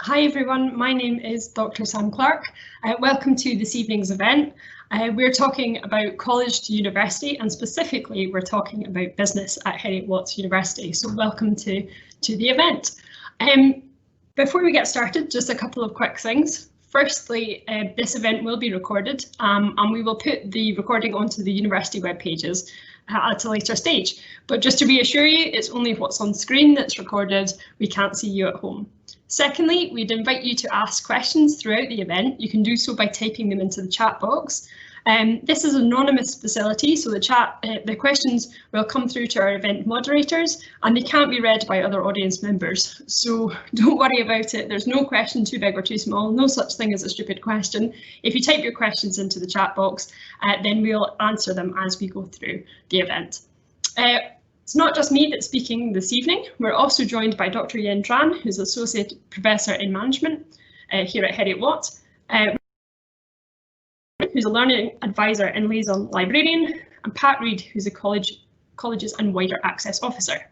Hi everyone, my name is Dr. Sam Clark. Welcome to this evening's event. We're talking about college to university, and specifically we're talking about business at Heriot-Watt University. So welcome to the event. Before we get started, just a couple of quick things. Firstly, this event will be recorded and we will put the recording onto the university web pages at a later stage. But just to reassure you, it's only what's on screen that's recorded. We can't see you at home. Secondly, we'd invite you to ask questions throughout the event. You can do so by typing them into the chat box. This is an anonymous facility, so the questions will come through to our event moderators and they can't be read by other audience members. So don't worry about it. There's no question too big or too small, no such thing as a stupid question. If you type your questions into the chat box, then we'll answer them as we go through the event. It's not just me that's speaking this evening. We're also joined by Dr. Yen Tran, who's Associate Professor in Management here at Heriot-Watt, who's a Learning Advisor and Liaison Librarian, and Pat Reid, who's a Colleges and Wider Access Officer.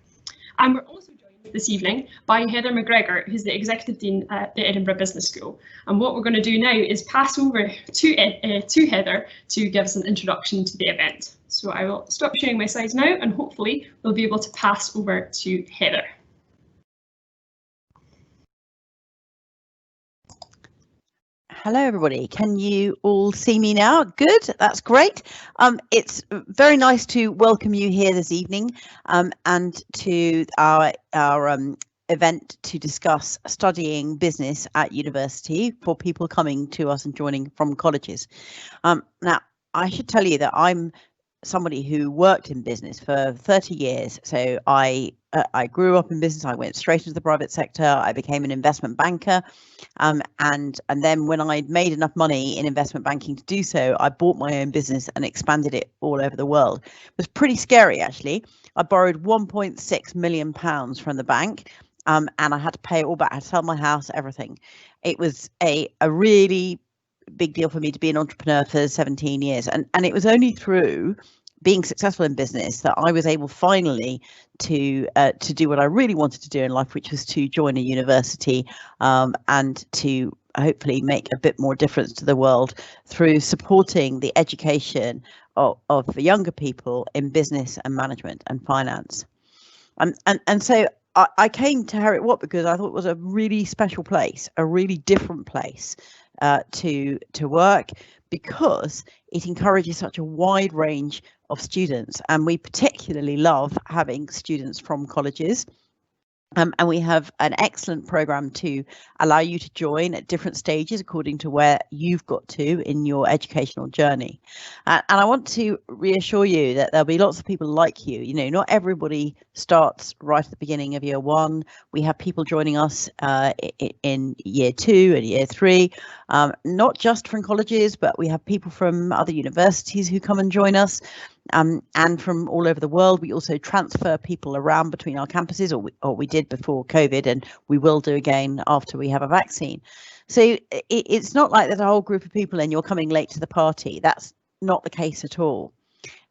And we're also joined this evening by Heather McGregor, who's the Executive Dean at the Edinburgh Business School. And what we're going to do now is pass over to Heather to give us an introduction to the event. So I will stop sharing my slides now and hopefully we'll be able to pass over to Heather. Hello everybody, can you all see me now? Good, that's great. It's very nice to welcome you here this evening and to our event to discuss studying business at university for people coming to us and joining from colleges. Now, I should tell you that I'm somebody who worked in business for 30 years. So I grew up in business. I went straight into the private sector. I became an investment banker. And then when I'd made enough money in investment banking to do so, I bought my own business and expanded it all over the world. It was pretty scary, actually. I borrowed £1.6 million from the bank and I had to pay it all back. I had to sell my house, everything. It was a really big deal for me to be an entrepreneur for 17 years. And it was only through being successful in business that I was able finally to do what I really wanted to do in life, which was to join a university and to hopefully make a bit more difference to the world through supporting the education of younger people in business and management and finance. And so I came to Heriot-Watt because I thought it was a really special place, a really different place to work, because it encourages such a wide range of students, and we particularly love having students from colleges. And we have an excellent program to allow you to join at different stages according to where you've got to in your educational journey. And I want to reassure you that there'll be lots of people like you. You know, not everybody starts right at the beginning of year one. We have people joining us in year 2 and year 3, not just from colleges, but we have people from other universities who come and join us. And from all over the world. We also transfer people around between our campuses, or we did before COVID, and we will do again after we have a vaccine. So it's not like there's a whole group of people and you're coming late to the party. That's not the case at all.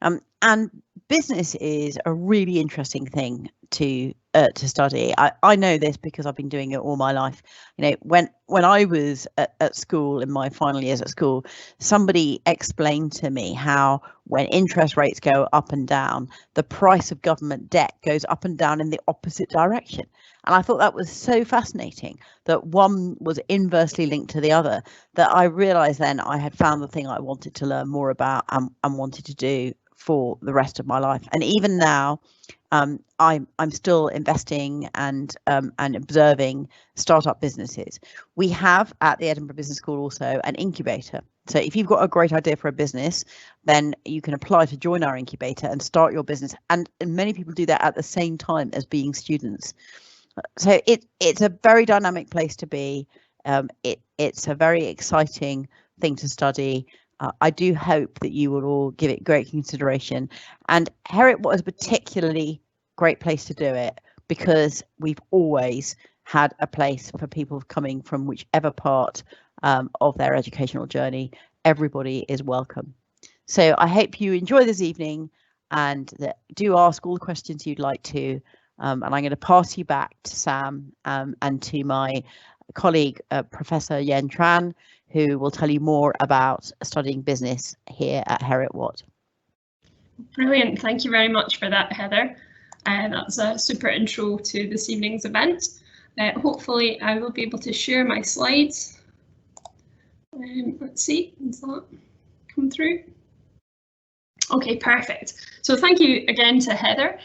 And business is a really interesting thing to study. I know this because I've been doing it all my life. You know, when I was at school, in my final years at school, somebody explained to me how when interest rates go up and down, the price of government debt goes up and down in the opposite direction. And I thought that was so fascinating, that one was inversely linked to the other, that I realized then I had found the thing I wanted to learn more about and wanted to do for the rest of my life. And even now, I'm still investing and observing startup businesses. We have at the Edinburgh Business School also an incubator. So if you've got a great idea for a business, then you can apply to join our incubator and start your business. And many people do that at the same time as being students. So it's a very dynamic place to be. It's a very exciting thing to study. I do hope that you will all give it great consideration. And Heriot-Watt is a particularly great place to do it because we've always had a place for people coming from whichever part of their educational journey. Everybody is welcome. So I hope you enjoy this evening and do ask all the questions you'd like to. And I'm going to pass you back to Sam and to my colleague, Professor Yen Tran, who will tell you more about studying business here at Heriot-Watt. Brilliant, thank you very much for that, Heather. That's a super intro to this evening's event. Hopefully I will be able to share my slides. Let's see, does that come through? Okay, perfect. So thank you again to Heather.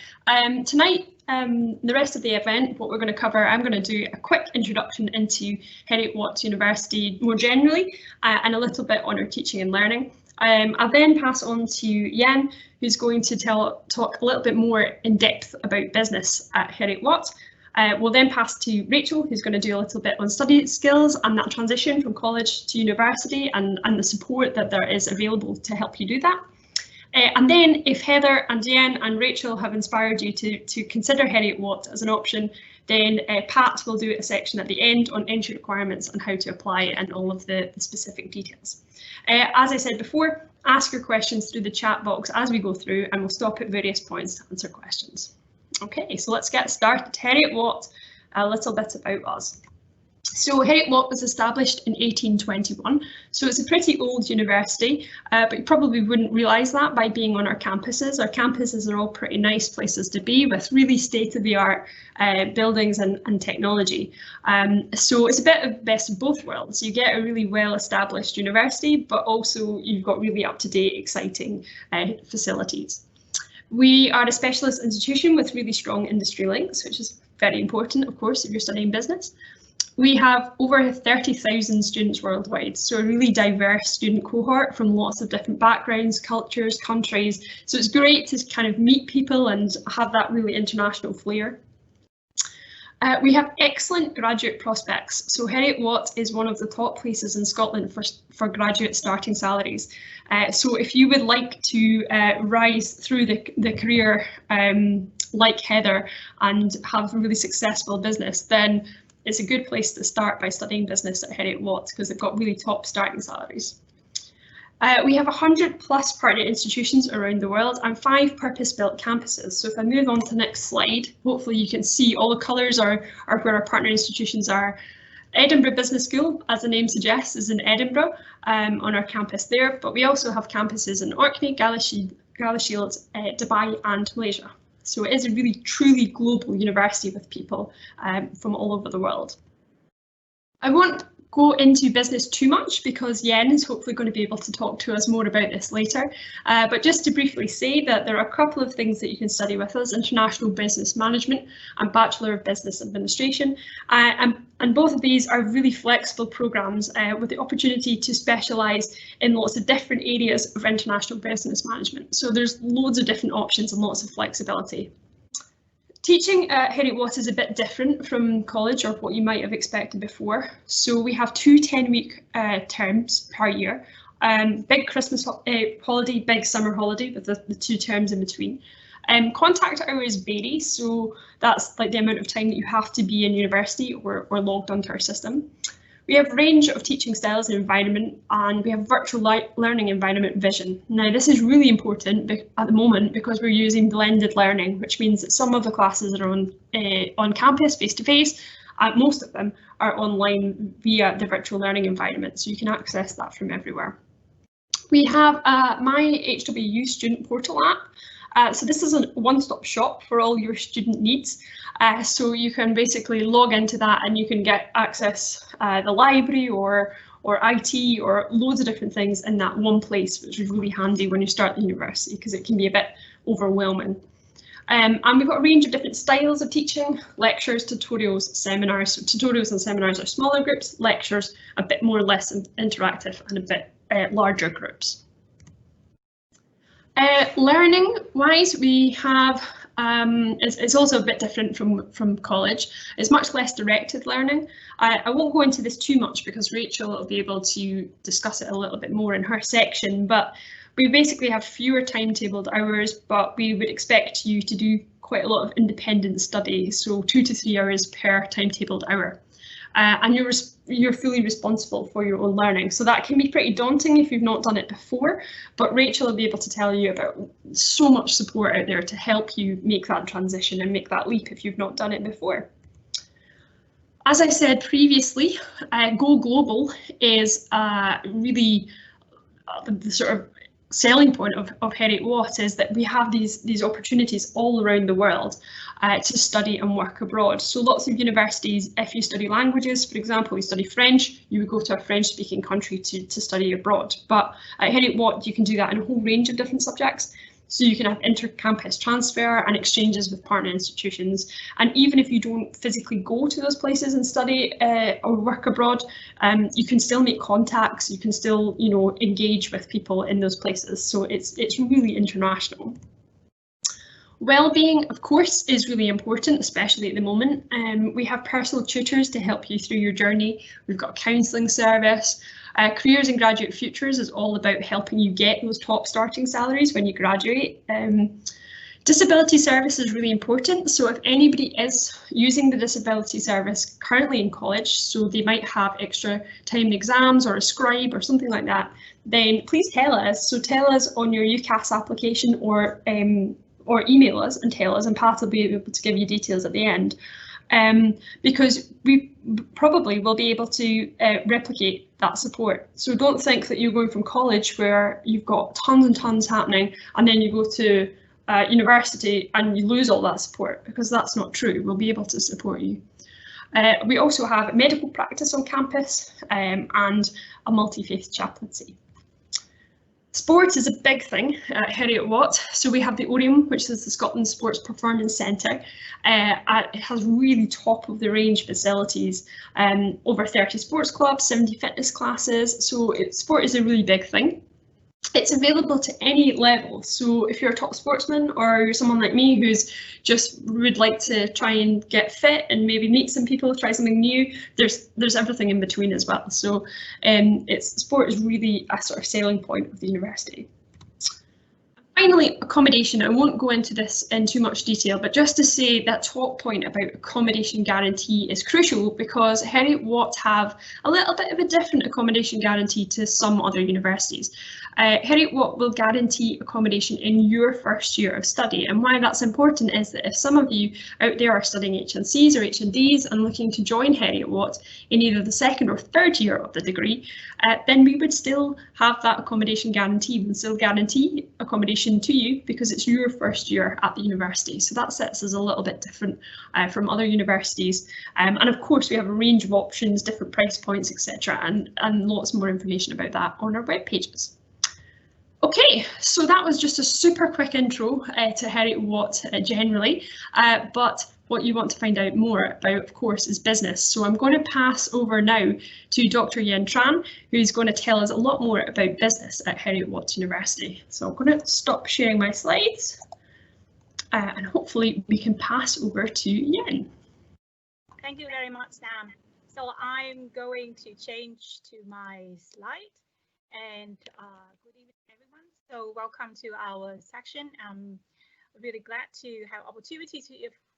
Tonight, the rest of the event, what we're going to cover, I'm going to do a quick introduction into Heriot-Watt University more generally, and a little bit on our teaching and learning. I'll then pass on to Yen, who's going to talk a little bit more in depth about business at Heriot-Watt. We'll then pass to Rachel, who's going to do a little bit on study skills and that transition from college to university and the support that there is available to help you do that. And then if Heather and Yen and Rachel have inspired you to consider Heriot-Watt as an option, then Pat will do a section at the end on entry requirements and how to apply it and all of the specific details. As I said before, ask your questions through the chat box as we go through, and we'll stop at various points to answer questions. Okay, so let's get started. Heriot-Watt, a little bit about us. So Heriot-Watt was established in 1821, so it's a pretty old university, but you probably wouldn't realise that by being on our campuses. Our campuses are all pretty nice places to be with really state-of-the-art buildings and technology. So it's a bit of best of both worlds. You get a really well-established university, but also you've got really up-to-date, exciting facilities. We are a specialist institution with really strong industry links, which is very important, of course, if you're studying business. We have over 30,000 students worldwide, so a really diverse student cohort from lots of different backgrounds, cultures, countries. So it's great to kind of meet people and have that really international flair. We have excellent graduate prospects. So Heriot-Watt is one of the top places in Scotland for graduate starting salaries. So if you would like to rise through the career like Heather and have a really successful business, then it's a good place to start by studying business at Heriot-Watt because they've got really top starting salaries. We have 100+ partner institutions around the world and 5 purpose-built campuses. So if I move on to the next slide, hopefully you can see all the colours are where our partner institutions are. Edinburgh Business School, as the name suggests, is in Edinburgh on our campus there, but we also have campuses in Orkney, Galashiels, Dubai and Malaysia. So it is a really truly global university with people from all over the world. I won't go into business too much because Yen is hopefully going to be able to talk to us more about this later. But just to briefly say that there are a couple of things that you can study with us: International Business Management and Bachelor of Business Administration. And both of these are really flexible programmes with the opportunity to specialise in lots of different areas of international business management. So there's loads of different options and lots of flexibility. Teaching at Heriot-Watt is a bit different from college or what you might have expected before. So we have 2 10-week terms per year, big Christmas holiday, big summer holiday with the 2 terms in between. Contact hours vary, so that's like the amount of time that you have to be in university or logged onto our system. We have a range of teaching styles and environment, and we have virtual learning environment vision. Now this is really important at the moment because we're using blended learning, which means that some of the classes are on campus face-to-face, and most of them are online via the virtual learning environment, so you can access that from everywhere. We have My HWU student portal app. So this is a one-stop shop for all your student needs. So you can basically log into that and you can get access the library or IT or loads of different things in that one place, which is really handy when you start the university because it can be a bit overwhelming. And we've got a range of different styles of teaching: lectures, tutorials, seminars. So tutorials and seminars are smaller groups, lectures a bit more less interactive and a bit larger groups. Learning wise, we have it's also a bit different from college. It's much less directed learning. I won't go into this too much because Rachel will be able to discuss it a little bit more in her section, but we basically have fewer timetabled hours, but we would expect you to do quite a lot of independent study, so 2 to 3 hours per timetabled hour. And you're fully responsible for your own learning. So that can be pretty daunting if you've not done it before, but Rachel will be able to tell you about so much support out there to help you make that transition and make that leap if you've not done it before. As I said previously, Go Global is really the sort of selling point of Heriot-Watt is that we have these opportunities all around the world to study and work abroad. So lots of universities, if you study languages, for example, you study French, you would go to a French-speaking country to study abroad. But at Heriot-Watt, you can do that in a whole range of different subjects. So you can have inter-campus transfer and exchanges with partner institutions. And even if you don't physically go to those places and study or work abroad, you can still make contacts, you can still, engage with people in those places. So it's really international. Wellbeing, of course, is really important, especially at the moment. We have personal tutors to help you through your journey. We've got a counselling service. Careers and Graduate Futures is all about helping you get those top starting salaries when you graduate. Disability service is really important. So if anybody is using the disability service currently in college, so they might have extra time exams or a scribe or something like that, then please tell us. So tell us on your UCAS application or email us and tell us, and Pat will be able to give you details at the end. Because we probably will be able to replicate that support. So don't think that you're going from college where you've got tons and tons happening and then you go to university and you lose all that support, because that's not true. We'll be able to support you. We also have medical practice on campus and a multi-faith chaplaincy. Sport is a big thing at Heriot-Watt. So we have the Orium, which is the Scotland Sports Performance Centre. It has really top of the range facilities, over 30 sports clubs, 70 fitness classes. So sport is a really big thing. It's available to any level. So if you're a top sportsman or you're someone like me who's just would like to try and get fit and maybe meet some people, try something new, there's everything in between as well. So sport is really a sort of selling point of the university. Finally, accommodation. I won't go into this in too much detail, but just to say that top point about accommodation guarantee is crucial, because Heriot-Watt have a little bit of a different accommodation guarantee to some other universities. Heriot-Watt will guarantee accommodation in your first year of study, and why that's important is that if some of you out there are studying HNCs or HNDs and looking to join Heriot-Watt in either the second or third year of the degree, then we would still have that accommodation guarantee. We would still guarantee accommodation to you because it's your first year at the university. So that sets us a little bit different from other universities. And of course, we have a range of options, different price points, etc. And lots more information about that on our web pages. Okay, so that was just a super quick intro to Heriot-Watt generally, but what you want to find out more about, of course, is business. So I'm going to pass over now to Dr. Yen Tran, who's going to tell us a lot more about business at Heriot-Watt University. So I'm going to stop sharing my slides and hopefully we can pass over to Yen. Thank you very much, Sam. So I'm going to change to my slide, and good evening, everyone. So welcome to our section. I'm really glad to have opportunity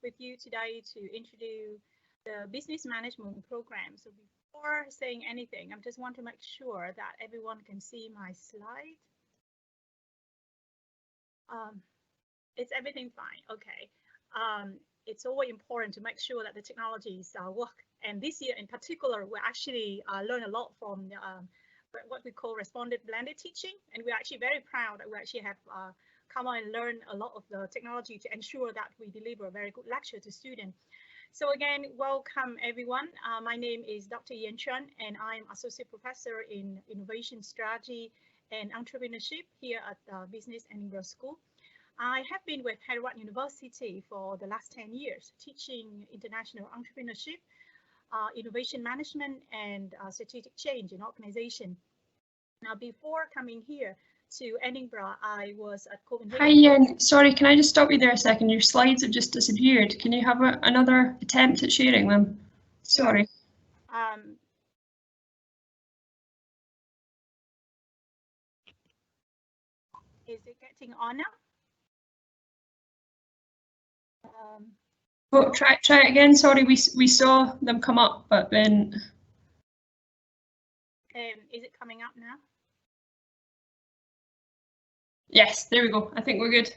with you today to introduce the business management program. So before saying anything, I just want to make sure that everyone can see my slide. Is everything fine? Okay. It's always important to make sure that the technologies work. And this year in particular, we actually learn a lot from what we call responded blended teaching. And we're actually very proud that we actually have come on and learn a lot of the technology to ensure that we deliver a very good lecture to students. So again, welcome everyone. My name is Dr. Yen Tran, and I'm Associate Professor in Innovation Strategy and Entrepreneurship here at the Business and English School. I have been with Heriot-Watt University for the last 10 years, teaching international entrepreneurship, innovation management, and strategic change in organization. Now, before coming here to Edinburgh, I was at Copenhagen. Hi, Yen. Sorry, can I just stop you there a second? Your slides have just disappeared. Can you have another attempt at sharing them? Sorry. Is it getting on now? Well, try it again. Sorry, we saw them come up, but then. Is it coming up now? Yes, there we go. I think we're good.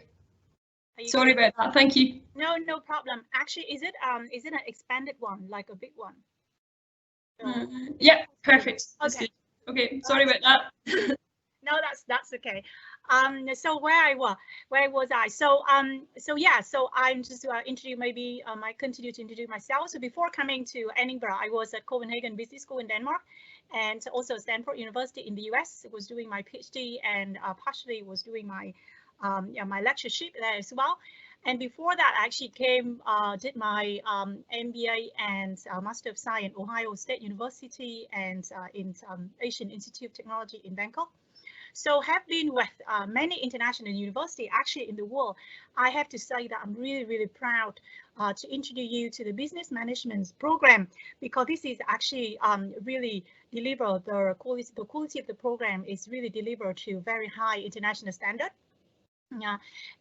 Sorry about that. Thank you. No problem. Actually, is it an expanded one, like a big one? Yeah, perfect. Okay. Okay, sorry about that. No, that's okay. So where was I? So yeah, so I'm just introduce maybe I continue to introduce myself. So before coming to Edinburgh, I was at Copenhagen Business School in Denmark, and also Stanford University in the US. Was doing my PhD and partially was doing my my lectureship there as well. And before that, I actually did my MBA and Master of Science at Ohio State University and in Asian Institute of Technology in Bangkok. So have been with many international universities actually in the world. I have to say that I'm really, really proud to introduce you to the business management program, because this is actually really deliver the quality of the program is really delivered to very high international standard. Yeah,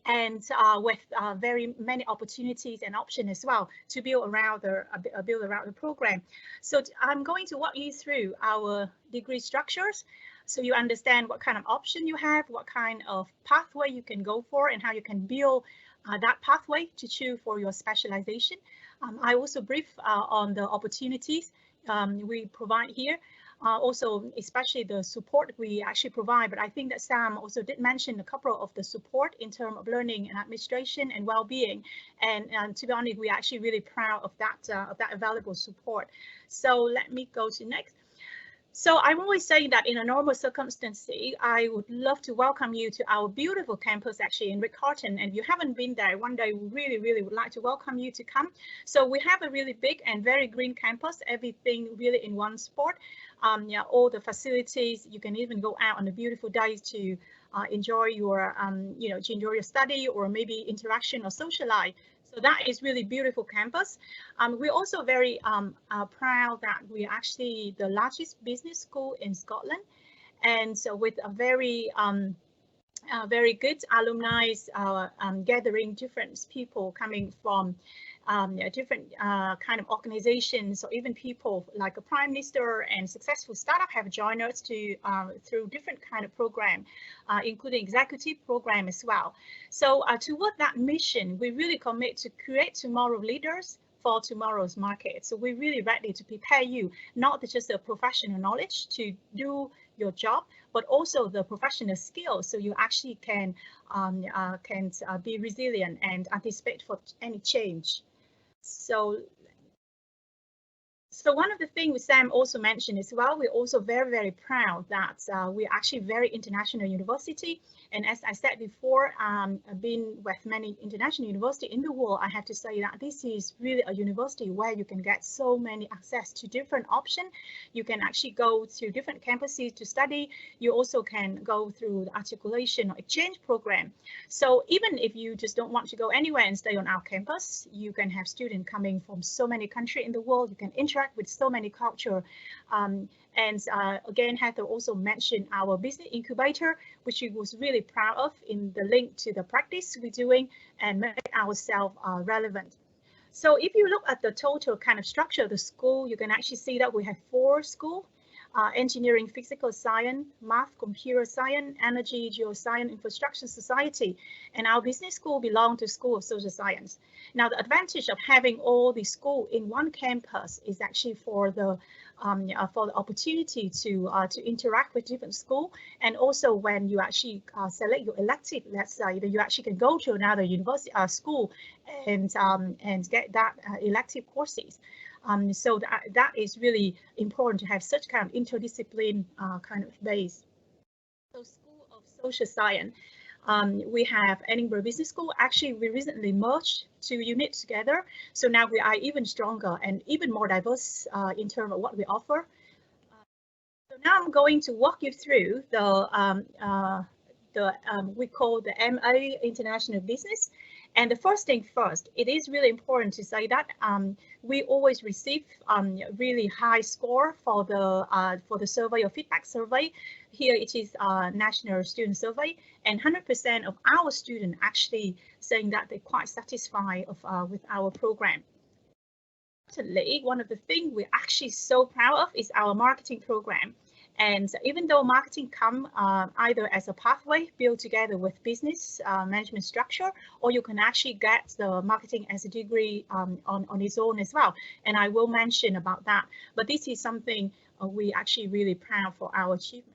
and with very many opportunities and options as well to build around the program. So I'm going to walk you through our degree structures, so you understand what kind of option you have, what kind of pathway you can go for, and how you can build that pathway to choose for your specialization. I also brief on the opportunities we provide here. Also, especially the support we actually provide, but I think that Sam also did mention a couple of the support in terms of learning and administration and well-being. And to be honest, we're actually really proud of that available support. So let me go to next. So I'm always saying that in a normal circumstance, I would love to welcome you to our beautiful campus actually in Ritz-Carlton. And if you haven't been there, one day we really, really would like to welcome you to come. So we have a really big and very green campus, everything really in one spot. Yeah, all the facilities, you can even go out on a beautiful day to enjoy your, to enjoy your study or maybe interaction or social life. So that is really beautiful campus. We're also very proud that we're actually the largest business school in Scotland, and so with a very very good alumni gathering different people coming from different kind of organizations, or even people like a prime minister and successful startup have joined us to through different kind of program, including executive program as well. So toward that mission, we really commit to create tomorrow leaders for tomorrow's market. So we're really ready to prepare you, not just the professional knowledge to do your job, but also the professional skills, so you actually can be resilient and anticipate for any change. So one of the things Sam also mentioned as well, we're also very, very proud that we're actually very international university. And as I said before, I've been with many international universities in the world. I have to say that this is really a university where you can get so many access to different options. You can actually go to different campuses to study. You also can go through the articulation or exchange program. So even if you just don't want to go anywhere and stay on our campus, you can have students coming from so many countries in the world. You can interact with so many culture. And again, Heather also mentioned our business incubator, which we was really proud of in the link to the practice we're doing and make ourselves relevant. So if you look at the total kind of structure of the school, you can actually see that we have 4 schools. Engineering, physical science, math, computer science, energy, geoscience, infrastructure, society, and our business school belongs to School of Social Science. Now, the advantage of having all the schools in one campus is actually for the opportunity to interact with different schools, and also when you actually select your elective, let's say that you actually can go to another university school and get that elective courses. So that is really important to have such kind of interdiscipline kind of base. So School of Social Science, we have Edinburgh Business School. Actually, we recently merged 2 units together. So now we are even stronger and even more diverse in terms of what we offer. So now I'm going to walk you through the we call the MA International Business. And the first thing first, it is really important to say that we always receive really high score for the survey or feedback survey. Here it is National Student Survey, and 100% of our students actually saying that they're quite satisfied with our program. One of the things we're actually so proud of is our marketing program. And even though marketing come either as a pathway built together with business management structure, or you can actually get the marketing as a degree on its own as well. And I will mention about that. But this is something we actually really proud for our achievement.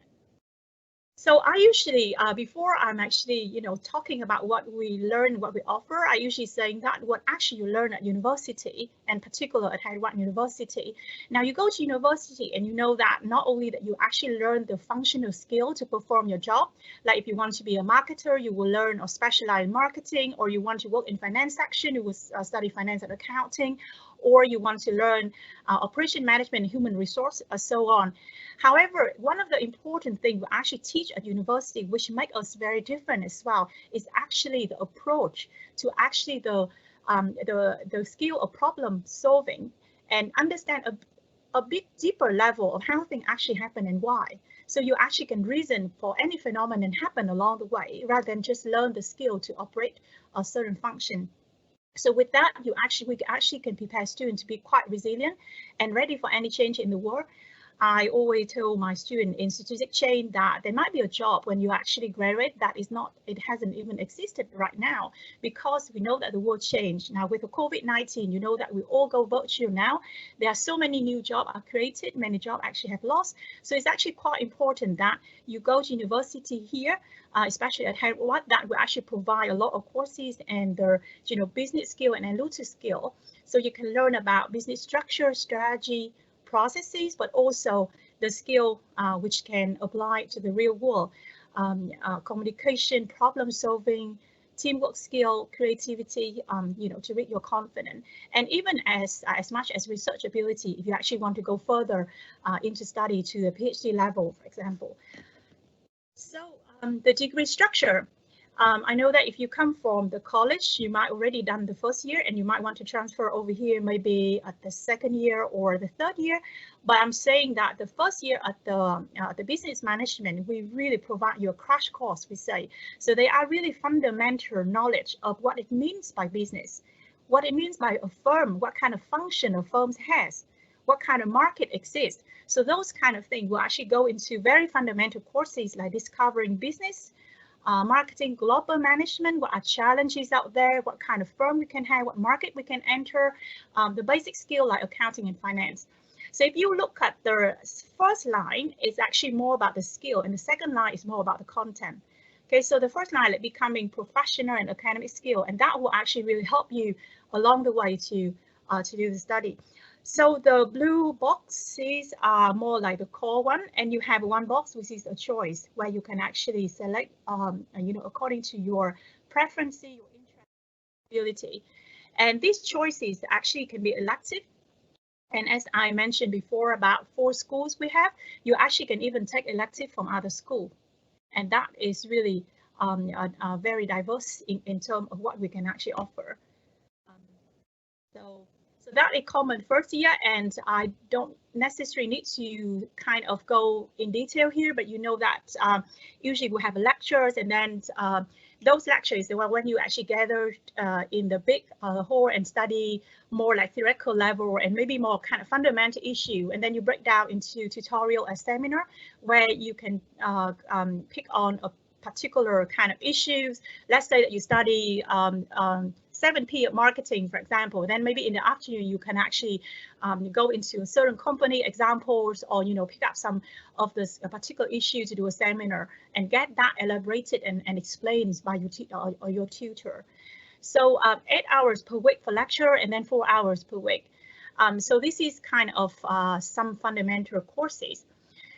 So I usually, before I'm actually, talking about what we learn, what we offer, I usually saying that what actually you learn at university, and particular at Heriot-Watt University. Now you go to university and you know that not only that you actually learn the functional skill to perform your job, like if you want to be a marketer, you will learn or specialize in marketing, or you want to work in finance section, you will study finance and accounting, or you want to learn operation management, human resource, so on. However, one of the important things we actually teach at university, which make us very different as well, is actually the approach to actually the skill of problem solving, and understand a bit deeper level of how things actually happen and why. So you actually can reason for any phenomenon happen along the way, rather than just learn the skill to operate a certain function. So with that, we actually can prepare students to be quite resilient and ready for any change in the world. I always tell my students in strategic chain that there might be a job when you actually graduate that is not, it hasn't even existed right now, because we know that the world changed. Now with the COVID-19, you know that we all go virtual now. There are so many new jobs are created, many jobs actually have lost. So it's actually quite important that you go to university here, especially at Heriot-Watt, that will actually provide a lot of courses and the business skill and analytic skill. So you can learn about business structure, strategy, processes, but also the skill which can apply to the real world, communication, problem solving, teamwork skill, creativity, to reach your confidence, and even as much as research ability, if you actually want to go further into study to the PhD level, for example. So the degree structure. I know that if you come from the college, you might already done the first year and you might want to transfer over here maybe at the second year or the third year. But I'm saying that the first year at the business management, we really provide you a crash course, we say. So they are really fundamental knowledge of what it means by business, what it means by a firm, what kind of function a firm has, what kind of market exists. So those kind of things will actually go into very fundamental courses like discovering business, marketing, global management, what are challenges out there, what kind of firm we can have, what market we can enter, the basic skill like accounting and finance. So if you look at the first line, it's actually more about the skill, and the second line is more about the content. Okay, so the first line, like becoming professional and academic skill, and that will actually really help you along the way to do the study. So the blue boxes are more like the core one, and you have one box which is a choice where you can actually select, according to your preference, your interest, ability. And these choices actually can be elective. And as I mentioned before, about 4 schools we have, you actually can even take elective from other schools. And that is really very diverse in terms of what we can actually offer. So that is common first year, and I don't necessarily need to kind of go in detail here, but you know that usually we have lectures, and then those lectures, when you actually gather in the big hall and study more like theoretical level and maybe more kind of fundamental issue, and then you break down into tutorial and seminar where you can pick on a particular kind of issues. Let's say that you study 7P of marketing, for example, then maybe in the afternoon you can actually go into a certain company examples, or pick up some of this particular issue to do a seminar and get that elaborated and explained by your tutor. So 8 hours per week for lecture, and then 4 hours per week. So this is kind of some fundamental courses.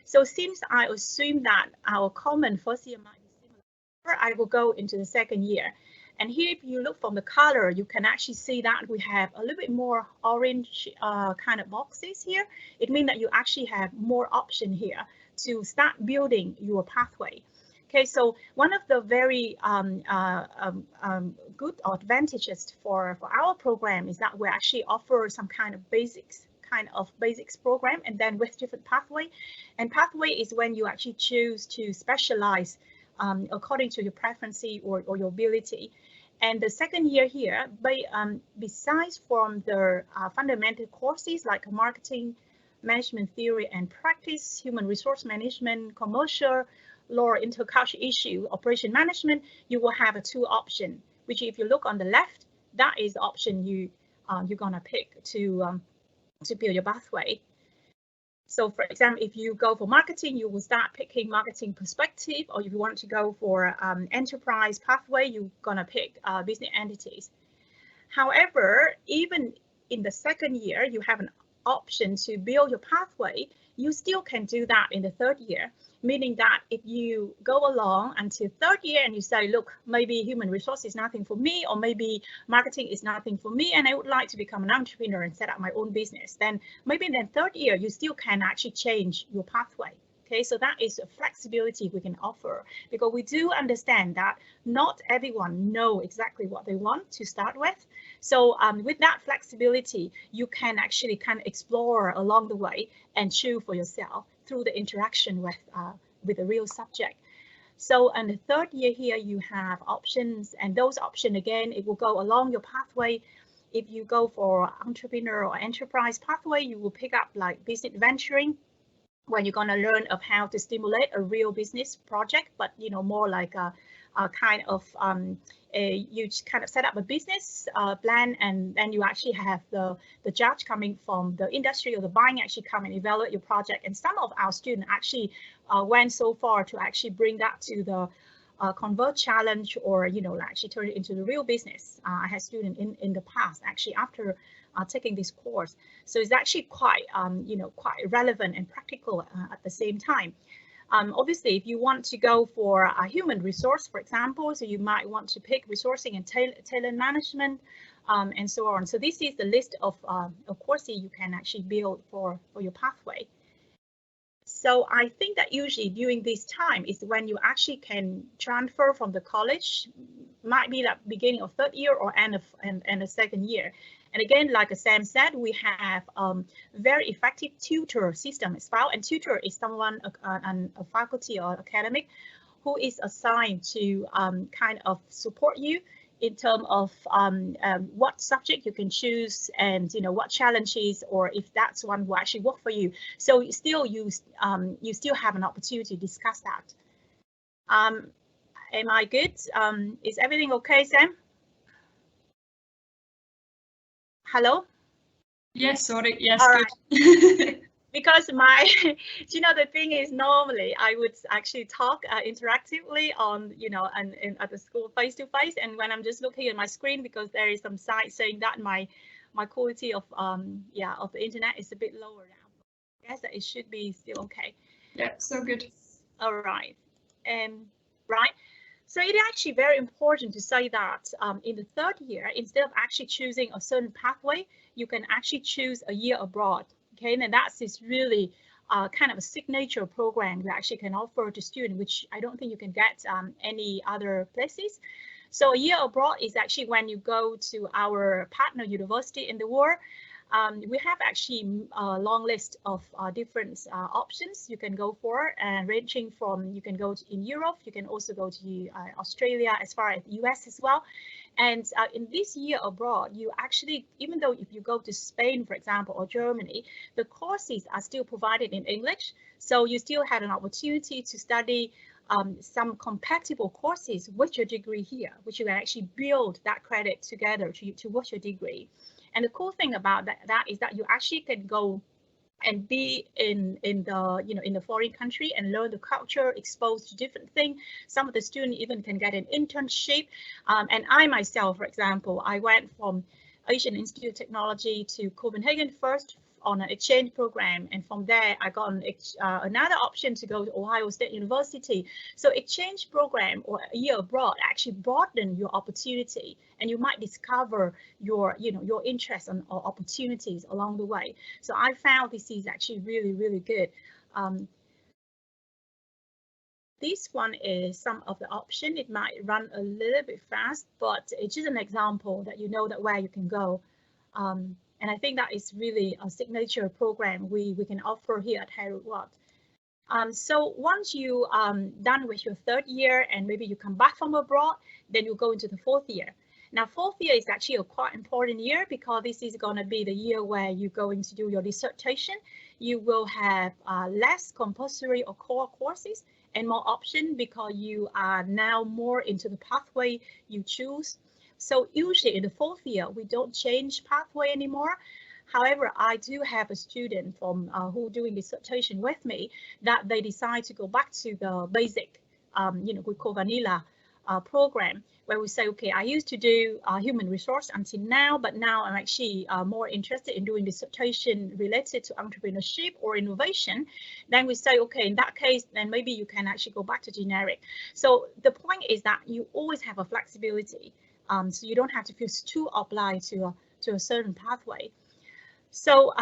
So since I assume that our common first year might be similar, I will go into the second year. And here, if you look from the color, you can actually see that we have a little bit more orange kind of boxes here. It means that you actually have more option here to start building your pathway. Okay, so one of the very good advantages for our program is that we actually offer some kind of basics program, and then with different pathway. And pathway is when you actually choose to specialize according to your preference or your ability. And the second year here, besides from the fundamental courses like marketing, management theory and practice, human resource management, commercial law, intercultural issue, operation management, you will have a 2 option, which if you look on the left, that is the option you're gonna pick to build your pathway. So for example, if you go for marketing, you will start picking marketing perspective, or if you want to go for enterprise pathway, you're gonna pick business entities. However, even in the 2nd year, you have an option to build your pathway. You still can do that in the 3rd year, meaning that if you go along until 3rd year and you say, look, maybe human resource is nothing for me, or maybe marketing is nothing for me, and I would like to become an entrepreneur and set up my own business, then maybe in the 3rd year, you still can actually change your pathway. Okay, so that is a flexibility we can offer, because we do understand that not everyone know exactly what they want to start with. So with that flexibility, you can actually kind of explore along the way and choose for yourself through the interaction with the real subject. So in the 3rd year here, you have options, and those options, again, it will go along your pathway. If you go for entrepreneur or enterprise pathway, you will pick up like business venturing, when you're going to learn of how to stimulate a real business project, but more like a kind of you kind of set up a business plan, and then you actually have the judge coming from the industry or the buying actually come and evaluate your project. And some of our students actually went so far to actually bring that to the convert challenge, or actually turn it into the real business. I had students in the past actually after taking this course, so it's actually quite quite relevant and practical at the same time. Obviously, if you want to go for a human resource, for example, so you might want to pick resourcing and talent management, and so on. So this is the list of courses you can actually build for your pathway. So I think that usually during this time is when you actually can transfer from the college, might be that beginning of 3rd year or end of the 2nd year. And again, like Sam said, we have very effective tutor system as well. And tutor is someone, a faculty or academic, who is assigned to kind of support you in terms of what subject you can choose, and what challenges, or if that's one will actually work for you. So you still have an opportunity to discuss that. Am I good? Is everything okay, Sam? Hello? Yes, sorry. Yes, all good. Right. Because the thing is, normally I would actually talk interactively on, and at the school face to face. And when I'm just looking at my screen, because there is some site saying that my quality of of the internet is a bit lower now. I guess that it should be still okay. Yeah, so good. All right. Right. So it's actually very important to say that in the 3rd year, instead of actually choosing a certain pathway, you can actually choose a year abroad. Okay, and that's really kind of a signature program we actually can offer to students, which I don't think you can get any other places. So a year abroad is actually when you go to our partner university in the world. We have actually a long list of different options you can go for, and ranging from, you can go in Europe, you can also go to Australia, as far as the US as well. And in this year abroad, you actually, even though if you go to Spain, for example, or Germany, the courses are still provided in English. So you still had an opportunity to study some compatible courses with your degree here, which you can actually build that credit together towards your degree. And the cool thing about that is that you actually can go and be in the foreign country and learn the culture, exposed to different things. Some of the students even can get an internship. And I myself, for example, I went from Asian Institute of Technology to Copenhagen first on an exchange program, and from there I got another option to go to Ohio State University. So exchange program or a year abroad actually broaden your opportunity, and you might discover your interests or opportunities along the way. So I found this is actually really, really good. This one is some of the option. It might run a little bit fast, but it's just an example that that where you can go. And I think that is really a signature program we can offer here at Heriot-Watt. So once you done with your 3rd year, and maybe you come back from abroad, then you go into the 4th year. Now, fourth year is actually a quite important year because this is going to be the year where you're going to do your dissertation. You will have less compulsory or core courses and more option because you are now more into the pathway you choose. So usually in the fourth year, we don't change pathway anymore. However, I do have a student from who doing dissertation with me that they decide to go back to the basic, we call vanilla program, where we say, okay, I used to do human resource until now, but now I'm actually more interested in doing dissertation related to entrepreneurship or innovation. Then we say, okay, in that case, then maybe you can actually go back to generic. So the point is that you always have a flexibility. So you don't have to feel too obliged to a certain pathway. So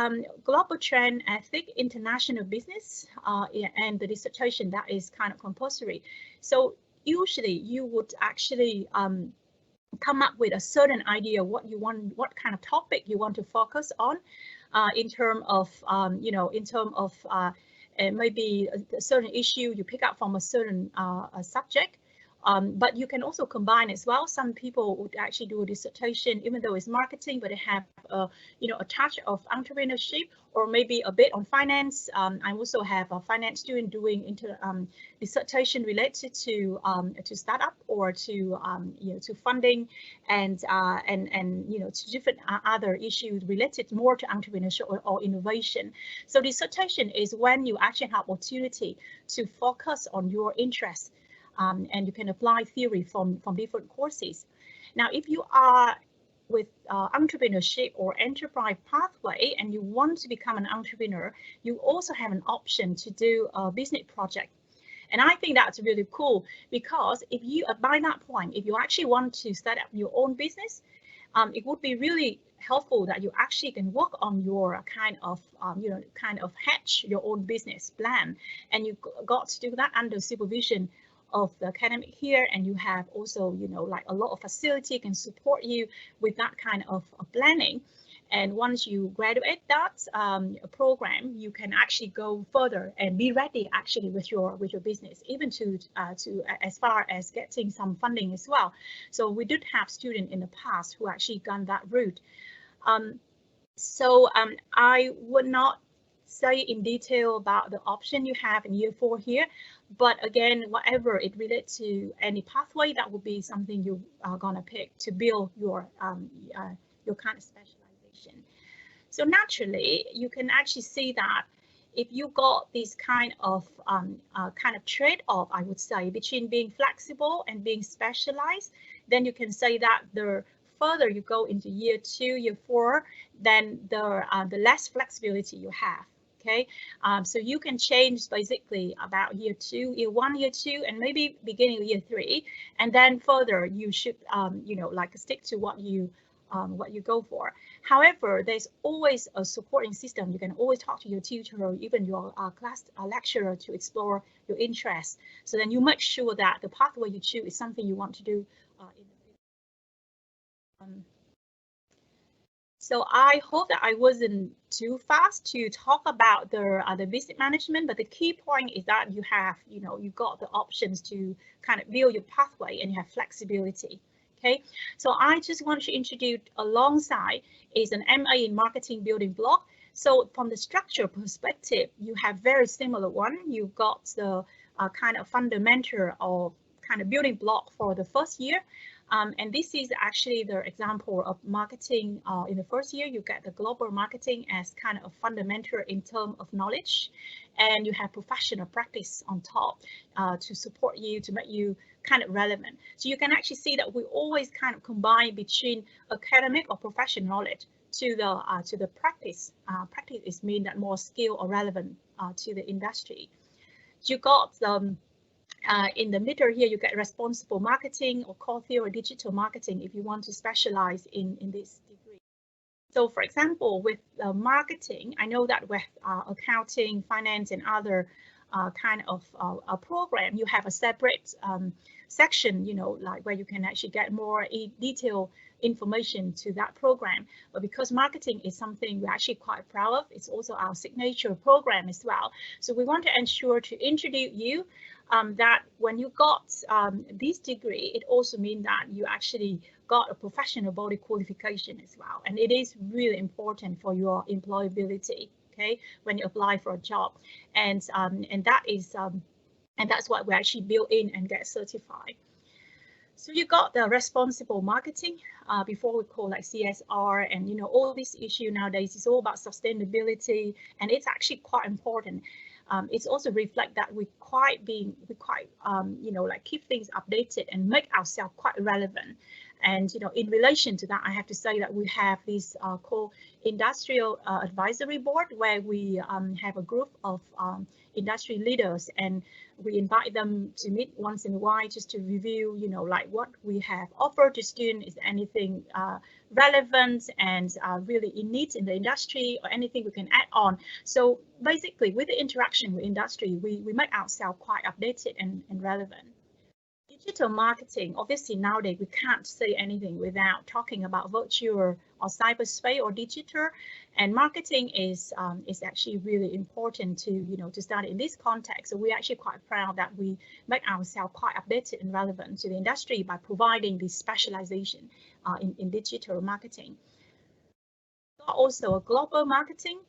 global trend, I think international business and the dissertation, that is kind of compulsory. So usually you would actually come up with a certain idea what you want, what kind of topic you want to focus on in terms of, maybe a certain issue you pick up from a certain subject. But you can also combine as well. Some people would actually do a dissertation, even though it's marketing, but they have a touch of entrepreneurship or maybe a bit on finance. I also have a finance student doing dissertation related to startup or to funding and to different other issues related more to entrepreneurship or innovation. So dissertation is when you actually have opportunity to focus on your interests. And you can apply theory from different courses. Now, if you are with entrepreneurship or enterprise pathway and you want to become an entrepreneur, you also have an option to do a business project. And I think that's really cool because if you, by that point, if you actually want to start up your own business, it would be really helpful that you actually can work on your kind of hatch your own business plan, and you got to do that under supervision of the academic here, and you have also like a lot of facility can support you with that kind of planning. And once you graduate that program, you can actually go further and be ready actually with your business, even to as far as getting some funding as well. So we did have students in the past who actually gone that route. I would not say in detail about the option you have in year 4 here, but again, whatever it relates to any pathway, that would be something you are gonna pick to build your kind of specialization. So naturally, you can actually see that if you got this kind of trade-off, I would say, between being flexible and being specialized, then you can say that the further you go into year 2, year 4, then the less flexibility you have. Okay, so you can change basically about year 2, year 1, year 2, and maybe beginning of year 3, and then further you should like stick to what you go for. However, there's always a supporting system. You can always talk to your tutor or even your class lecturer to explore your interests. So then you make sure that the pathway you choose is something you want to do in the future. So I hope that I wasn't too fast to talk about the business management, but the key point is that you have, you got the options to kind of build your pathway and you have flexibility. Okay, so I just want to introduce alongside is an MA in marketing building block. So from the structure perspective, you have very similar one. You've got the kind of fundamental or kind of building block for the first year. And this is actually the example of marketing. In the first year, you get the global marketing as kind of fundamental in terms of knowledge, and you have professional practice on top to support you, to make you kind of relevant. So you can actually see that we always kind of combine between academic or professional knowledge to the practice. Practice is mean that more skill or relevant to the industry. You got in the middle here, you get responsible marketing or core theory digital marketing if you want to specialize in this degree. So for example, with marketing, I know that with accounting, finance, and other kind of a program, you have a separate section, like where you can actually get more detailed information to that program. But because marketing is something we're actually quite proud of, it's also our signature program as well. So we want to ensure to introduce you that when you got this degree, it also means that you actually got a professional body qualification as well. And it is really important for your employability, okay, when you apply for a job. And that is and that's what we actually build in and get certified. So you got the responsible marketing, before we call like CSR, and you know, all this issue nowadays is all about sustainability, and it's actually quite important. It's also reflect that we quite you know, like keep things updated and make ourselves quite relevant. And you know, in relation to that, I have to say that we have this called Industrial Advisory Board, where we have a group of industry leaders, and we invite them to meet once in a while just to review, you know, like what we have offered to students, is anything relevant and really in need in the industry, or anything we can add on. So basically, with the interaction with industry, we make ourselves quite updated and relevant. Digital marketing, obviously nowadays we can't say anything without talking about virtual or cyberspace or digital, and marketing is actually really important to, you know, to study in this context. So we're actually quite proud that we make ourselves quite updated and relevant to the industry by providing this specialization in digital marketing. Also a global marketing.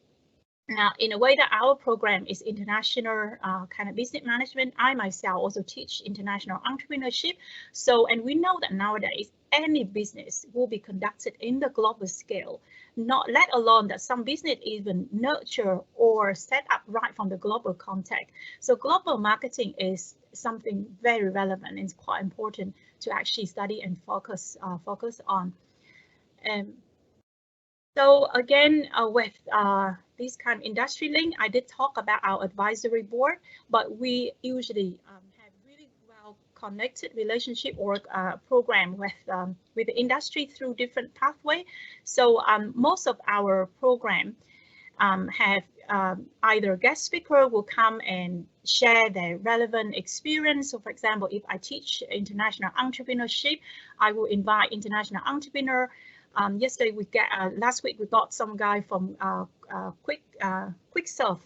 In a way that our program is international kind of business management, I myself also teach international entrepreneurship. So, and we know that nowadays any business will be conducted in the global scale, not let alone that some business even nurture or set up right from the global context. So global marketing is something very relevant and it's quite important to actually study and focus on. So again, with this kind of industry link, I did talk about our advisory board, but we usually have really well connected relationship or program with the industry through different pathway. So most of our program have either guest speaker will come and share their relevant experience. So for example, if I teach international entrepreneurship, I will invite international entrepreneur. Yesterday last week we got some guy from QuickServe,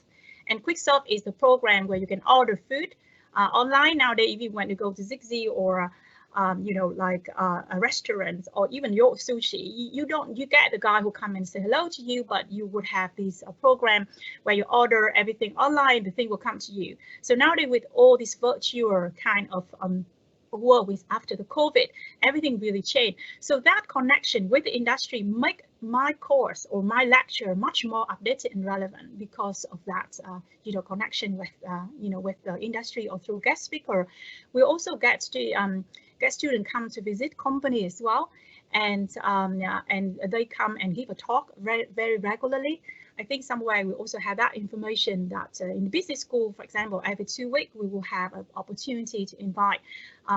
and QuickServe is the program where you can order food online nowadays. If you want to go to Ziggy or you know, like a restaurant or even your sushi, you get the guy who come and say hello to you, but you would have this program where you order everything online, the thing will come to you. So nowadays with all this virtual kind of world with after the COVID, everything really changed. So that connection with the industry make my course or my lecture much more updated and relevant because of that, you know, connection with, you know, with the industry or through guest speaker. We also get to get students come to visit company as well, and they come and give a talk very regularly. I think somewhere we also have that information that in the business school, for example, every 2 weeks, we will have an opportunity to invite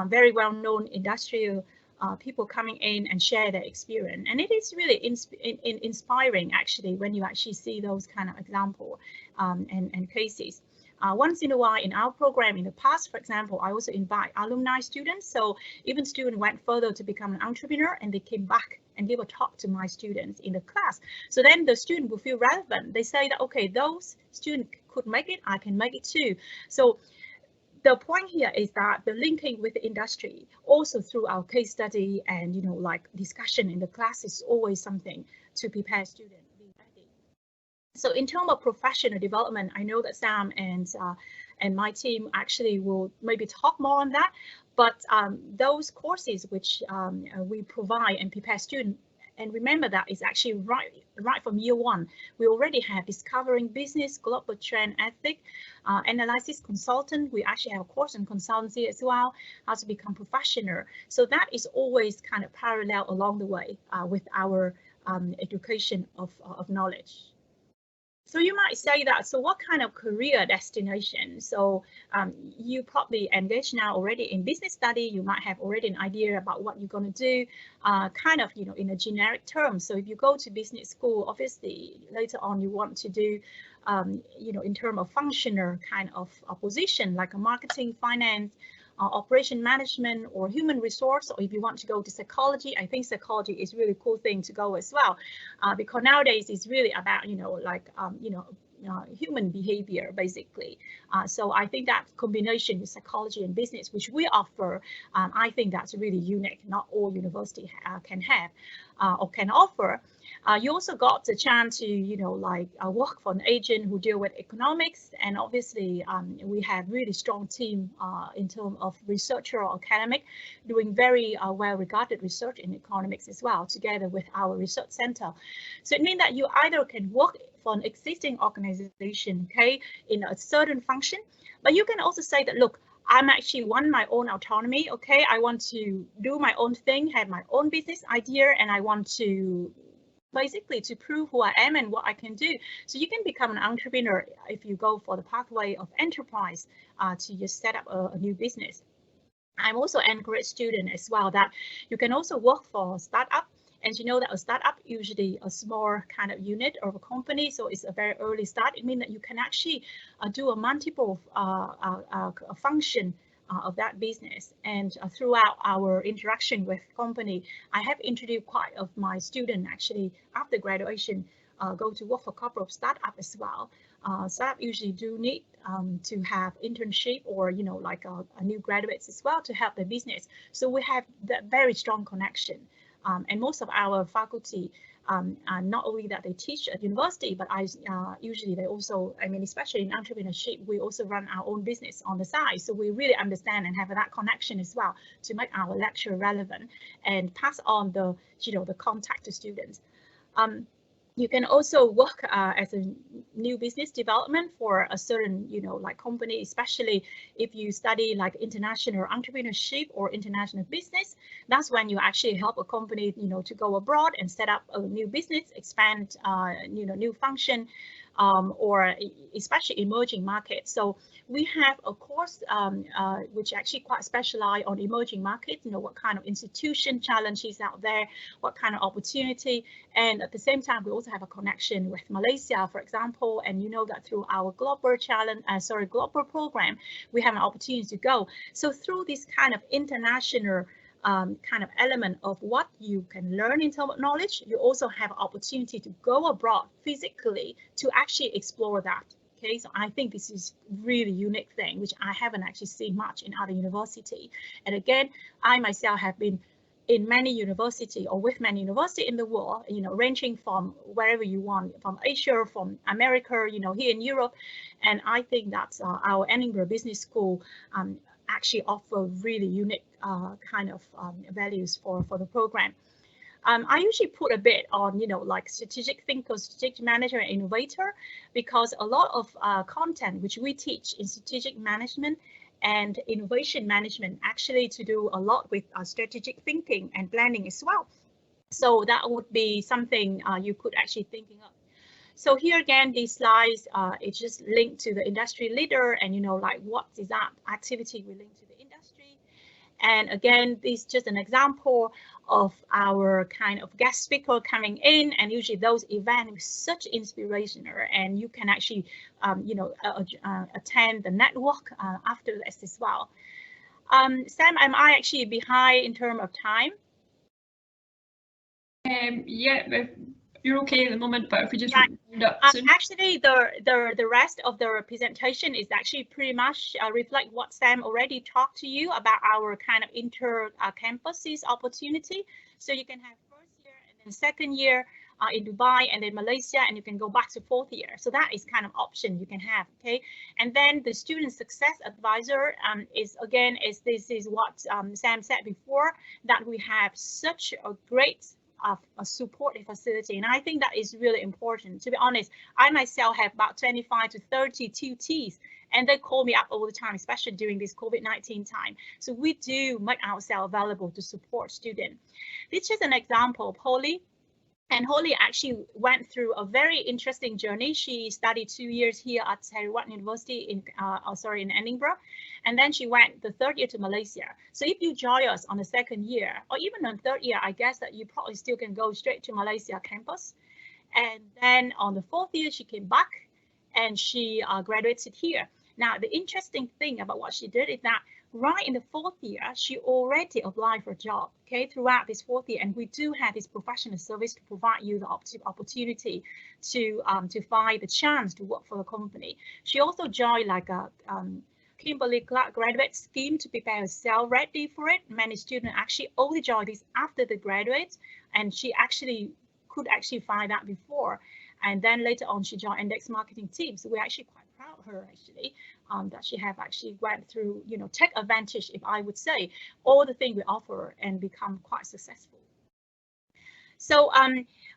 very well-known industrial people coming in and share their experience. And it is really inspiring, actually, when you actually see those kind of examples and cases. Once in a while in our program in the past, for example, I also invite alumni students. So even students went further to become an entrepreneur and they came back and give a talk to my students in the class. So then the student will feel relevant. They say that, okay, those students could make it, I can make it too. So the point here is that the linking with the industry also through our case study and, you know, like discussion in the class is always something to prepare students. So in terms of professional development, I know that Sam and my team actually will maybe talk more on that, but those courses which we provide and prepare students, and remember that is actually right from year one. We already have discovering business, global trend ethic, analysis consultant. We actually have a course in consultancy as well, how to become professional. So that is always kind of parallel along the way with our education of knowledge. So you might say that, so what kind of career destination? So you probably engaged now already in business study. You might have already an idea about what you're going to do, kind of, you know, in a generic term. So if you go to business school, obviously later on you want to do, you know, in terms of functional kind of position like a marketing, finance, operation management or human resource, or if you want to go to psychology, I think psychology is really cool thing to go as well, because nowadays it's really about human behavior basically. So I think that combination with psychology and business, which we offer, I think that's really unique. Not all university can have or can offer. You also got the chance to work for an agent who deal with economics, and obviously we have really strong team in terms of researcher or academic doing very well-regarded research in economics as well, together with our research center. So it means that you either can work for an existing organization, okay, in a certain function, but you can also say that, look, I'm actually want my own autonomy, okay, I want to do my own thing, have my own business idea, and I want to basically to prove who I am and what I can do. So you can become an entrepreneur if you go for the pathway of enterprise to just set up a new business. I'm also encourage students as well that you can also work for a startup. And you know that a startup usually a small kind of unit of a company, so it's a very early start. It means that you can actually do a multiple function of that business. And throughout our interaction with company, I have introduced quite of my students actually after graduation go to work for corporate startup as well. Startup usually do need to have internship or like a new graduates as well to help the business. So we have that very strong connection. And most of our faculty, not only that they teach at university, but usually they also, especially in entrepreneurship, we also run our own business on the side. So we really understand and have that connection as well to make our lecture relevant and pass on the, the contact to students. You can also work as a new business development for a certain, like company, especially if you study like international entrepreneurship or international business. That's when you actually help a company, to go abroad and set up a new business, expand, new function, or especially emerging markets. So we have a course which actually quite specialized on emerging markets, what kind of institution challenges out there, what kind of opportunity. And at the same time, we also have a connection with Malaysia, for example, and that through our global challenge, global program, we have an opportunity to go. So through this kind of international kind of element of what you can learn in terms of knowledge, you also have opportunity to go abroad physically to actually explore that. Okay, so I think this is really unique thing, which I haven't actually seen much in other university. And again, I myself have been in many university or with many university in the world, ranging from wherever you want, from Asia, from America, here in Europe. And I think that our Edinburgh Business School actually offer really unique kind of values for the program. I usually put a bit on, like strategic thinker, strategic manager, and innovator, because a lot of content which we teach in strategic management and innovation management actually to do a lot with strategic thinking and planning as well. So that would be something you could actually thinking of. So here again, these slides, it's just linked to the industry leader and, like what is that activity we link to the industry. And again, this is just an example of our kind of guest speaker coming in, and usually those events with such inspiration, and you can actually, attend the network after this as well. Sam, am I actually behind in terms of time? Yeah, you're okay at the moment, but if we just round up soon. Actually, the rest of the presentation is actually pretty much reflect what Sam already talked to you about our kind of inter-campuses opportunity. So you can have first year and then second year in Dubai and then Malaysia, and you can go back to fourth year. So that is kind of option you can have, okay? And then the student success advisor this is what Sam said before, that we have such a great a supportive facility, and I think that is really important. To be honest, I myself have about 25 to 30 tutees, and they call me up all the time, especially during this COVID-19 time. So we do make ourselves available to support students. This is an example, Polly. And Holly actually went through a very interesting journey. She studied 2 years here at Heriot-Watt University in Edinburgh, and then she went the third year to Malaysia. So if you join us on the second year, or even on the third year, I guess that you probably still can go straight to Malaysia campus. And then on the fourth year, she came back and she graduated here. Now, the interesting thing about what she did is that right in the 4th year, she already applied for a job, okay, throughout this 4th year. And we do have this professional service to provide you the opportunity to find the chance to work for the company. She also joined like a Kimberly-Clark graduate scheme to prepare herself ready for it. Many students actually only join this after they graduate, and she actually could find that before. And then later on, she joined index marketing team. So we're actually quite proud of her actually, that she have actually went through, take advantage, if I would say, all the things we offer and become quite successful. So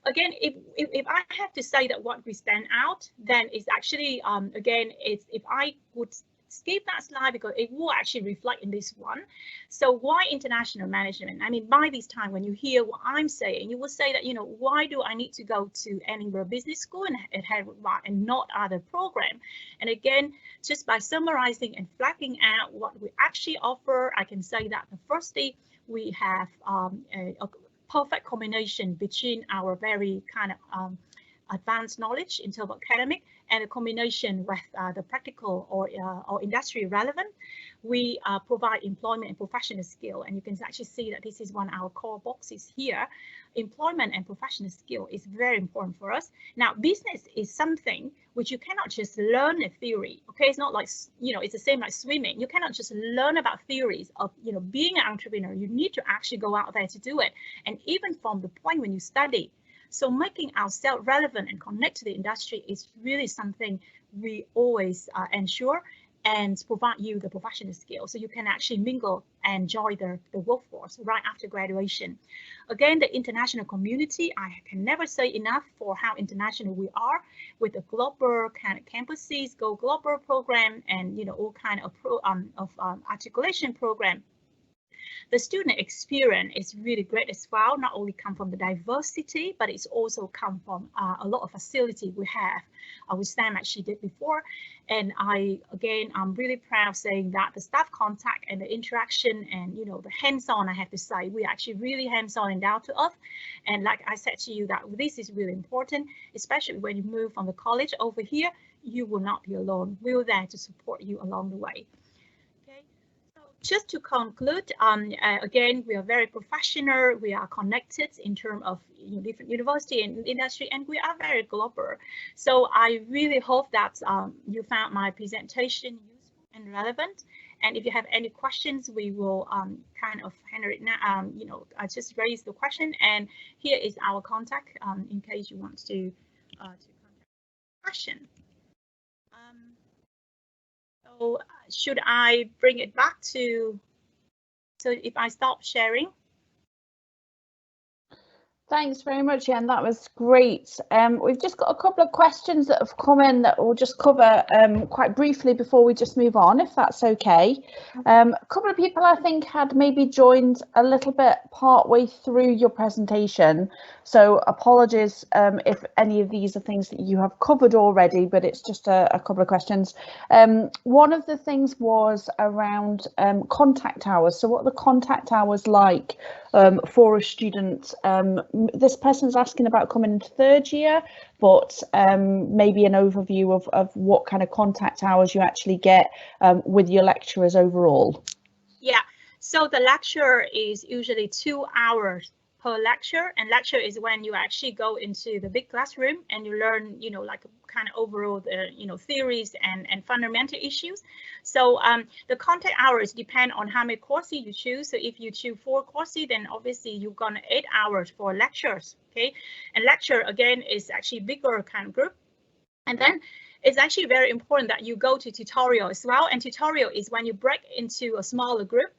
again, if I have to say that what we stand out, then it's actually, again, it's if I would skip that slide because it will actually reflect in this one. So why international management? I mean, by this time, when you hear what I'm saying, you will say that, why do I need to go to Edinburgh Business School and Heriot-Watt and not other program? And again, just by summarizing and flagging out what we actually offer, I can say that firstly, we have a perfect combination between our very kind of advanced knowledge in terms of academic and a combination with the practical or industry relevant. We provide employment and professional skill, and you can actually see that this is one of our core boxes here. Employment and professional skill is very important for us. Now, business is something which you cannot just learn a theory. Okay, it's not like, it's the same like swimming. You cannot just learn about theories of, being an entrepreneur. You need to actually go out there to do it. And even from the point when you study, so making ourselves relevant and connect to the industry is really something we always ensure and provide you the professional skills so you can actually mingle and join the workforce right after graduation. Again, the international community, I can never say enough for how international we are with the global kind of campuses, Go Global program, and all kind of articulation program. The student experience is really great as well. Not only come from the diversity, but it's also come from a lot of facility we have, which Sam actually did before. And I'm really proud saying that the staff contact and the interaction and the hands-on, I have to say, we actually really hands-on and down to earth. And like I said to you, that this is really important, especially when you move from the college over here. You will not be alone. We're there to support you along the way. Just to conclude, again, we are very professional. We are connected in terms of different university and industry, and we are very global. So I really hope that you found my presentation useful and relevant. And if you have any questions, we will kind of handle it now. I just raise the question, and here is our contact in case you want to contact the question. So should I bring it back to, so if I stop sharing? Thanks very much, Yen. That was great. We've just got a couple of questions that have come in that we'll just cover quite briefly before we just move on, if that's okay. A couple of people, I think, had maybe joined a little bit partway through your presentation. So apologies if any of these are things that you have covered already, but it's just a couple of questions. One of the things was around contact hours. So what are the contact hours like for a student? This person's asking about coming into 3rd year, but maybe an overview of what kind of contact hours you actually get with your lecturers overall. Yeah, so the lecture is usually 2 hours per lecture, and lecture is when you actually go into the big classroom and you learn, like kind of overall the, theories and fundamental issues. So the contact hours depend on how many courses you choose. So if you choose 4 courses, then obviously you're gonna 8 hours for lectures, okay? And lecture again is actually bigger kind of group. And then it's actually very important that you go to tutorial as well. And tutorial is when you break into a smaller group.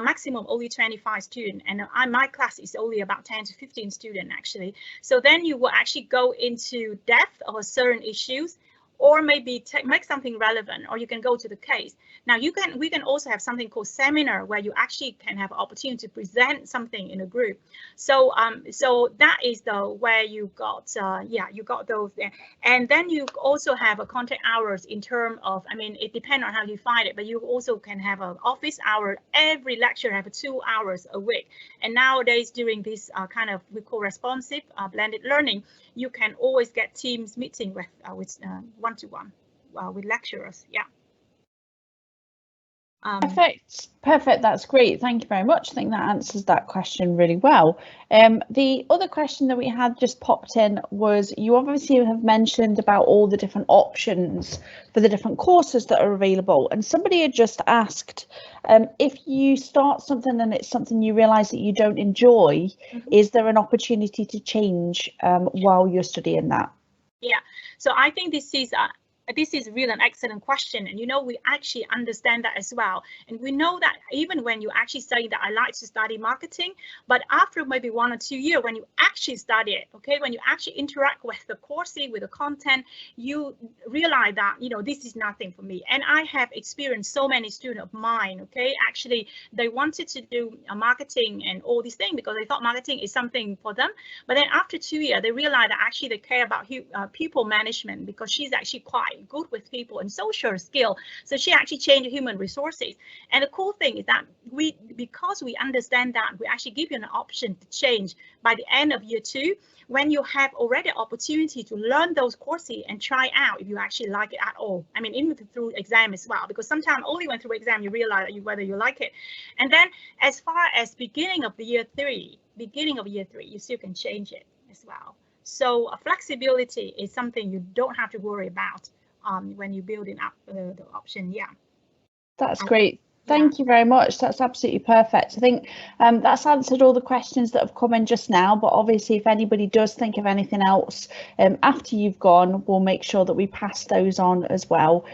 Maximum only 25 students, and my class is only about 10 to 15 students actually. So then you will actually go into depth of certain issues, or maybe make something relevant, or you can go to the case. Now we can also have something called seminar where you actually can have opportunity to present something in a group. So so that is the where you got you got those there. And then you also have a contact hours in terms of, I mean, it depends on how you find it, but you also can have an office hour. Every lecture have 2 hours a week. And nowadays during this kind of we call responsive blended learning, you can always get Teams meeting with one-to-one with lecturers. Yeah. Perfect. That's great. Thank you very much. I think that answers that question really well. The other question that we had just popped in was, you obviously have mentioned about all the different options for the different courses that are available, and somebody had just asked, if you start something and it's something you realise that you don't enjoy, is there an opportunity to change while you're studying that? Yeah, so I think this is really an excellent question, and we actually understand that as well. And we know that even when you actually study that, I like to study marketing, but after maybe 1 or 2 years, when you actually study it, okay, when you actually interact with the coursing, with the content, you realize that this is nothing for me. And I have experienced so many students of mine, okay, actually they wanted to do marketing and all these things because they thought marketing is something for them, but then after 2 years they realized that actually they care about people management, because she's actually quite good with people and social skill, so she actually changed human resources. And the cool thing is that because we understand that, we actually give you an option to change by the end of year 2, when you have already opportunity to learn those courses and try out if you actually like it at all. I mean, even through exam as well, because sometimes only when through exam you realize whether you like it. And then as far as beginning of year 3, you still can change it as well. So flexibility is something you don't have to worry about when you're building up the option. Yeah, that's great. Thank you very much. That's absolutely perfect. I think that's answered all the questions that have come in just now, but obviously if anybody does think of anything else after you've gone, we'll make sure that we pass those on as well.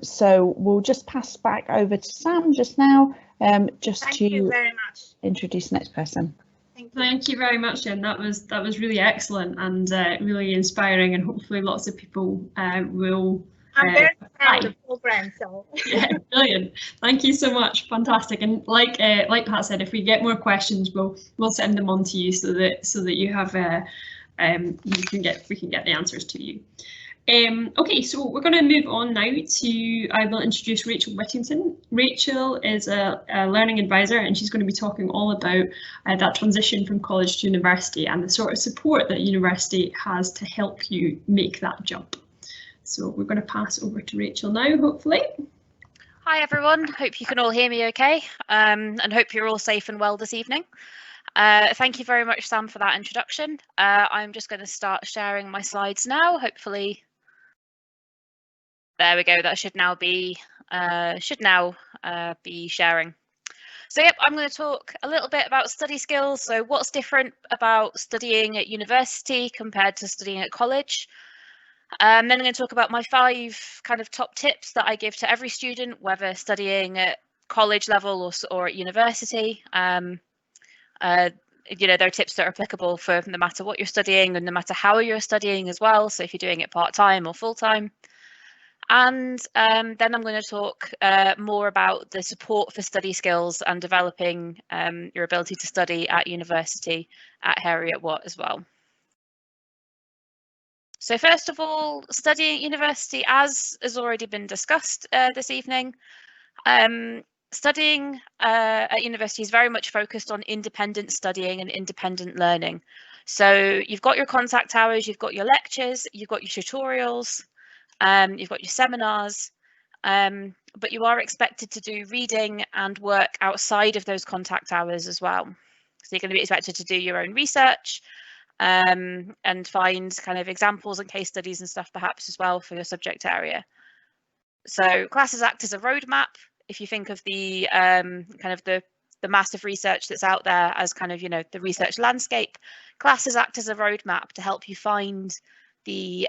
So we'll just pass back over to Sam just now, Thank you very much. Introduce the next person. Thank you very much, Jen. That was really excellent and really inspiring, and hopefully lots of people will. I'm very proud of the program. So yeah, brilliant. Thank you so much. Fantastic. And like Pat said, if we get more questions, we'll send them on to you so that you have we can get the answers to you. Okay, so we're going to move on now to, I will introduce Rachel Whittington. Rachel is a learning advisor, and she's going to be talking all about that transition from college to university and the sort of support that university has to help you make that jump. So we're going to pass over to Rachel now, hopefully. Hi everyone, hope you can all hear me okay, and hope you're all safe and well this evening. Thank you very much, Sam, for that introduction. I'm just going to start sharing my slides now. Hopefully, there we go. That should now be sharing. So yep, I'm going to talk a little bit about study skills. So what's different about studying at university compared to studying at college? Then I'm going to talk about my 5 kind of top tips that I give to every student, whether studying at college level or at university. There are tips that are applicable for no matter what you're studying and no matter how you're studying as well. So if you're doing it part-time or full-time. And then I'm going to talk more about the support for study skills and developing your ability to study at university at Heriot-Watt as well. So first of all, studying at university, as has already been discussed this evening, studying at university is very much focused on independent studying and independent learning. So you've got your contact hours, you've got your lectures, you've got your tutorials, you've got your seminars, but you are expected to do reading and work outside of those contact hours as well. So you're going to be expected to do your own research and find kind of examples and case studies and stuff perhaps as well for your subject area. So classes act as a roadmap. If you think of the kind of the massive research that's out there as kind of, the research landscape, classes act as a roadmap to help you find the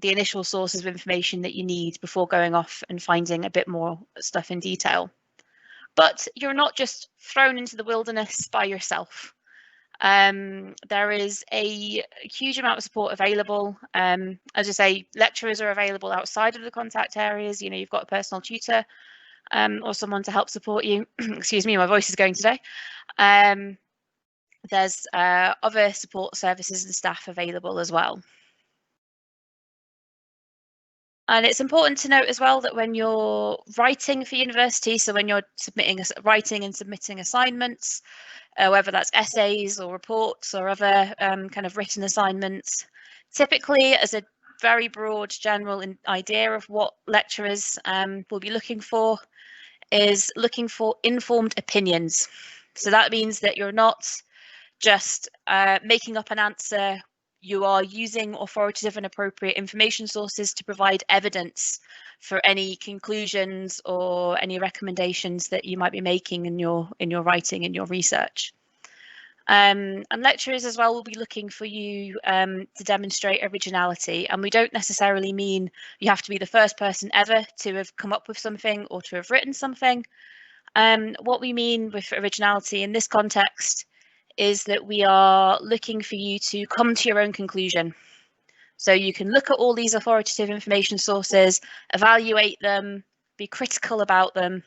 initial sources of information that you need before going off and finding a bit more stuff in detail. But you're not just thrown into the wilderness by yourself. There is a huge amount of support available. As I say, lecturers are available outside of the contact areas. You've got a personal tutor or someone to help support you. Excuse me, my voice is going today. There's other support services and staff available as well. And it's important to note as well that when you're writing for university, so when you're writing and submitting assignments, whether that's essays or reports or other kind of written assignments, typically as a very broad general idea of what lecturers will be looking for, is looking for informed opinions. So that means that you're not just making up an answer. You are using authoritative and appropriate information sources to provide evidence for any conclusions or any recommendations that you might be making in your writing, in your research. And lecturers as well will be looking for you to demonstrate originality. And we don't necessarily mean you have to be the first person ever to have come up with something or to have written something. What we mean with originality in this context is that we are looking for you to come to your own conclusion. So you can look at all these authoritative information sources, evaluate them, be critical about them,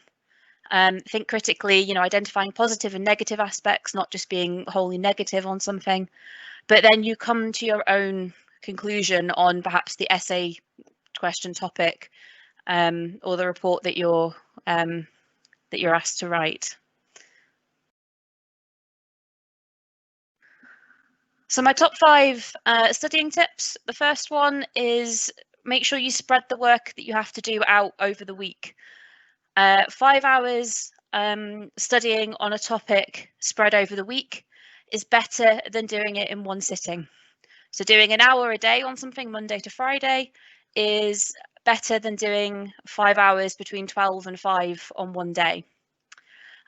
think critically, you know, identifying positive and negative aspects, not just being wholly negative on something, but then you come to your own conclusion on perhaps the essay question topic or the report that you're asked to write. So my top 5 studying tips. The first one is make sure you spread the work that you have to do out over the week. 5 hours studying on a topic spread over the week is better than doing it in one sitting. So doing an hour a day on something Monday to Friday is better than doing 5 hours between 12 and 5 on one day.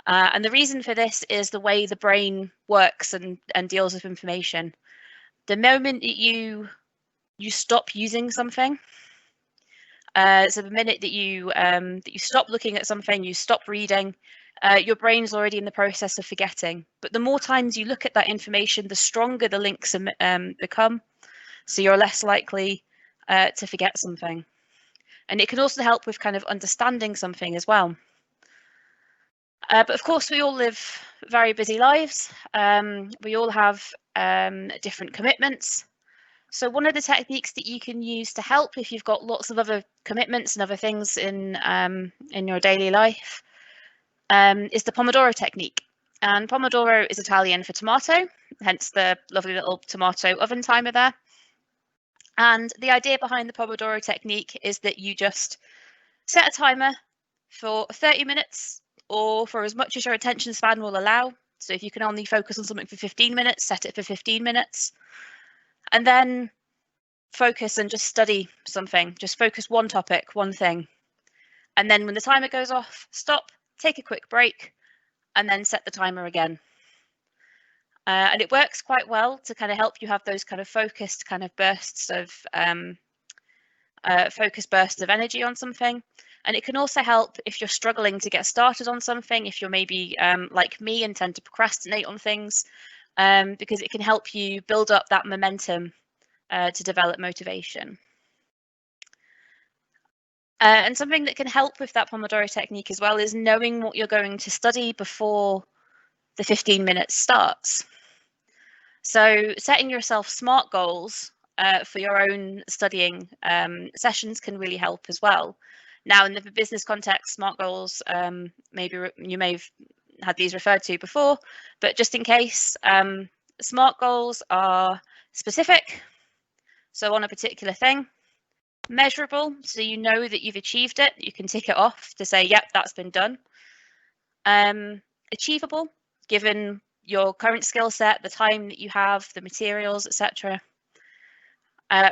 And the reason for this is the way the brain works and deals with information. The moment that you stop using something, so the minute that you stop looking at something, you stop reading, your brain's already in the process of forgetting. But the more times you look at that information, the stronger the links become. So you're less likely to forget something. And it can also help with kind of understanding something as well. But of course, we all live very busy lives. We all have different commitments. So one of the techniques that you can use to help if you've got lots of other commitments and other things in your daily life is the Pomodoro technique. And Pomodoro is Italian for tomato, hence the lovely little tomato oven timer there. And the idea behind the Pomodoro technique is that you just set a timer for 30 minutes or for as much as your attention span will allow. So if you can only focus on something for 15 minutes, set it for 15 minutes. And then focus and just study something. Just focus one topic, one thing. And then when the timer goes off, stop, take a quick break, and then set the timer again. And it works quite well to kind of help you have those kind of focused kind of bursts of energy on something. And it can also help if you're struggling to get started on something, if you're maybe like me and tend to procrastinate on things, because it can help you build up that momentum to develop motivation. And something that can help with that Pomodoro technique as well is knowing what you're going to study before the 15 minutes starts. So setting yourself SMART goals for your own studying sessions can really help as well. Now, in the business context, SMART goals, maybe you may have had these referred to before, but just in case, SMART goals are specific, so on a particular thing, measurable, so you know that you've achieved it, you can tick it off to say, yep, that's been done. Achievable, given your current skill set, the time that you have, the materials, etc.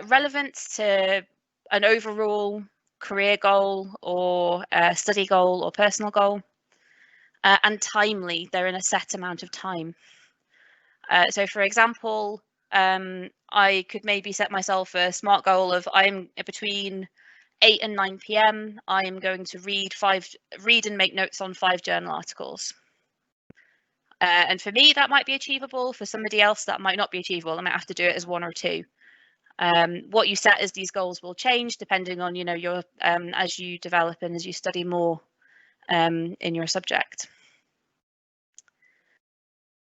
Relevant to an overall career goal or study goal or personal goal, and timely, they're in a set amount of time. So for example, I could maybe set myself a SMART goal of I'm between 8 and 9 p.m. I am going to read and make notes on 5 journal articles. And for me, that might be achievable. For somebody else, that might not be achievable. I might have to do it as 1 or 2. What you set as these goals will change depending on, you know, your as you develop and as you study more in your subject.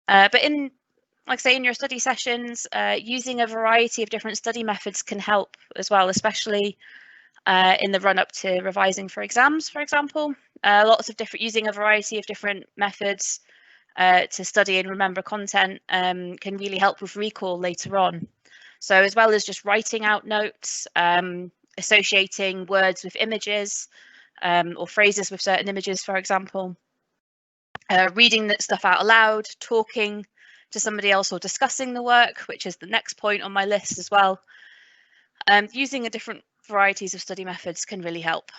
But in, like I say, in your study sessions, using a variety of different study methods can help as well, especially in the run up to revising for exams, for example. Using a variety of different methods to study and remember content can really help with recall later on. So as well as just writing out notes, associating words with images, or phrases with certain images, for example. Reading that stuff out aloud, talking to somebody else, or discussing the work, which is the next point on my list as well. Using different varieties of study methods can really help.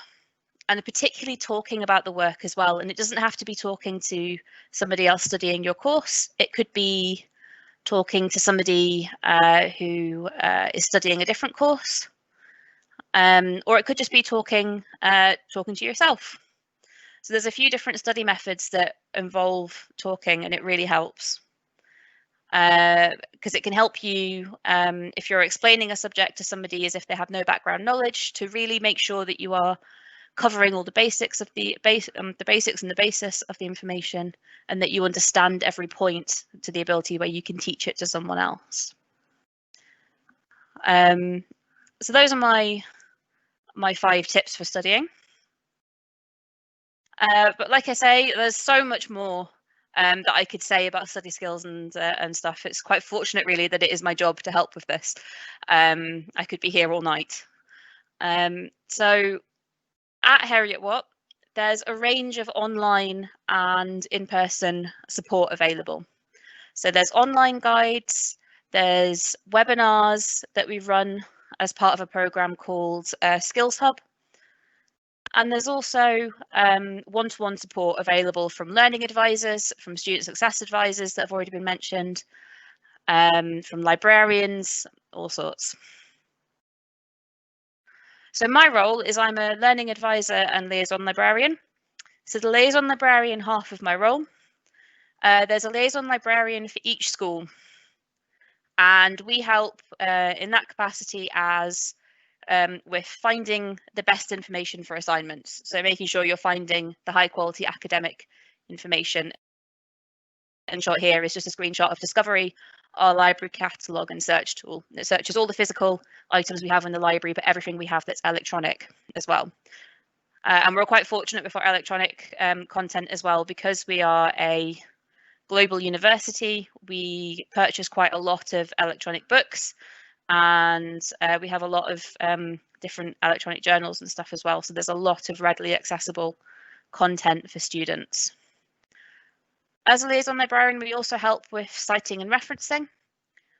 And particularly talking about the work as well. And it doesn't have to be talking to somebody else studying your course. It could be talking to somebody who is studying a different course. Or it could just be talking to yourself. So there's a few different study methods that involve talking, and it really helps. Because it can help you if you're explaining a subject to somebody as if they have no background knowledge, to really make sure that you are covering all the basics of the basics and the basis of the information, and that you understand every point to the ability where you can teach it to someone else. So those are my 5 tips for studying. But like I say, there's so much more that I could say about study skills and stuff. It's quite fortunate, really, that it is my job to help with this. I could be here all night. So at Heriot-Watt, there's a range of online and in-person support available. So there's online guides, there's webinars that we run as part of a program called Skills Hub. And there's also one-to-one support available from learning advisors, from student success advisors that have already been mentioned, from librarians, all sorts. So my role is I'm a learning advisor and liaison librarian. So the liaison librarian half of my role, there's a liaison librarian for each school. And we help in that capacity as with finding the best information for assignments. So making sure you're finding the high quality academic information. And shot here is just a screenshot of Discovery, our library catalogue and search tool. It searches all the physical items we have in the library, but everything we have that's electronic as well. And we're quite fortunate with our electronic content as well, because we are a global university. We purchase quite a lot of electronic books, and we have a lot of different electronic journals and stuff as well. So there's a lot of readily accessible content for students. As a liaison librarian, we also help with citing and referencing.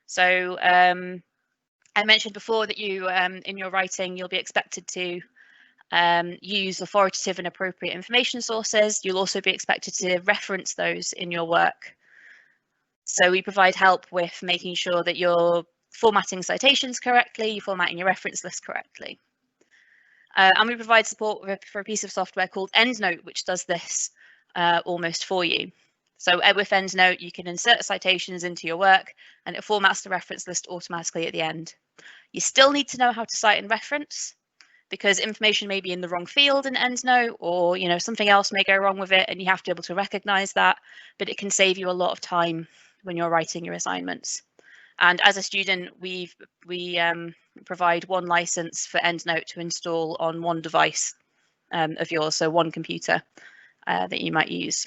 So I mentioned before that you, in your writing, you'll be expected to use authoritative and appropriate information sources. You'll also be expected to reference those in your work. So we provide help with making sure that you're formatting citations correctly, you're formatting your reference list correctly. And we provide support for a piece of software called EndNote, which does this almost for you. So with EndNote, you can insert citations into your work and it formats the reference list automatically at the end. You still need to know how to cite and reference, because information may be in the wrong field in EndNote, or something else may go wrong with it, and you have to be able to recognize that. But it can save you a lot of time when you're writing your assignments. And as a student, we provide one license for EndNote to install on one device of yours, so one computer that you might use.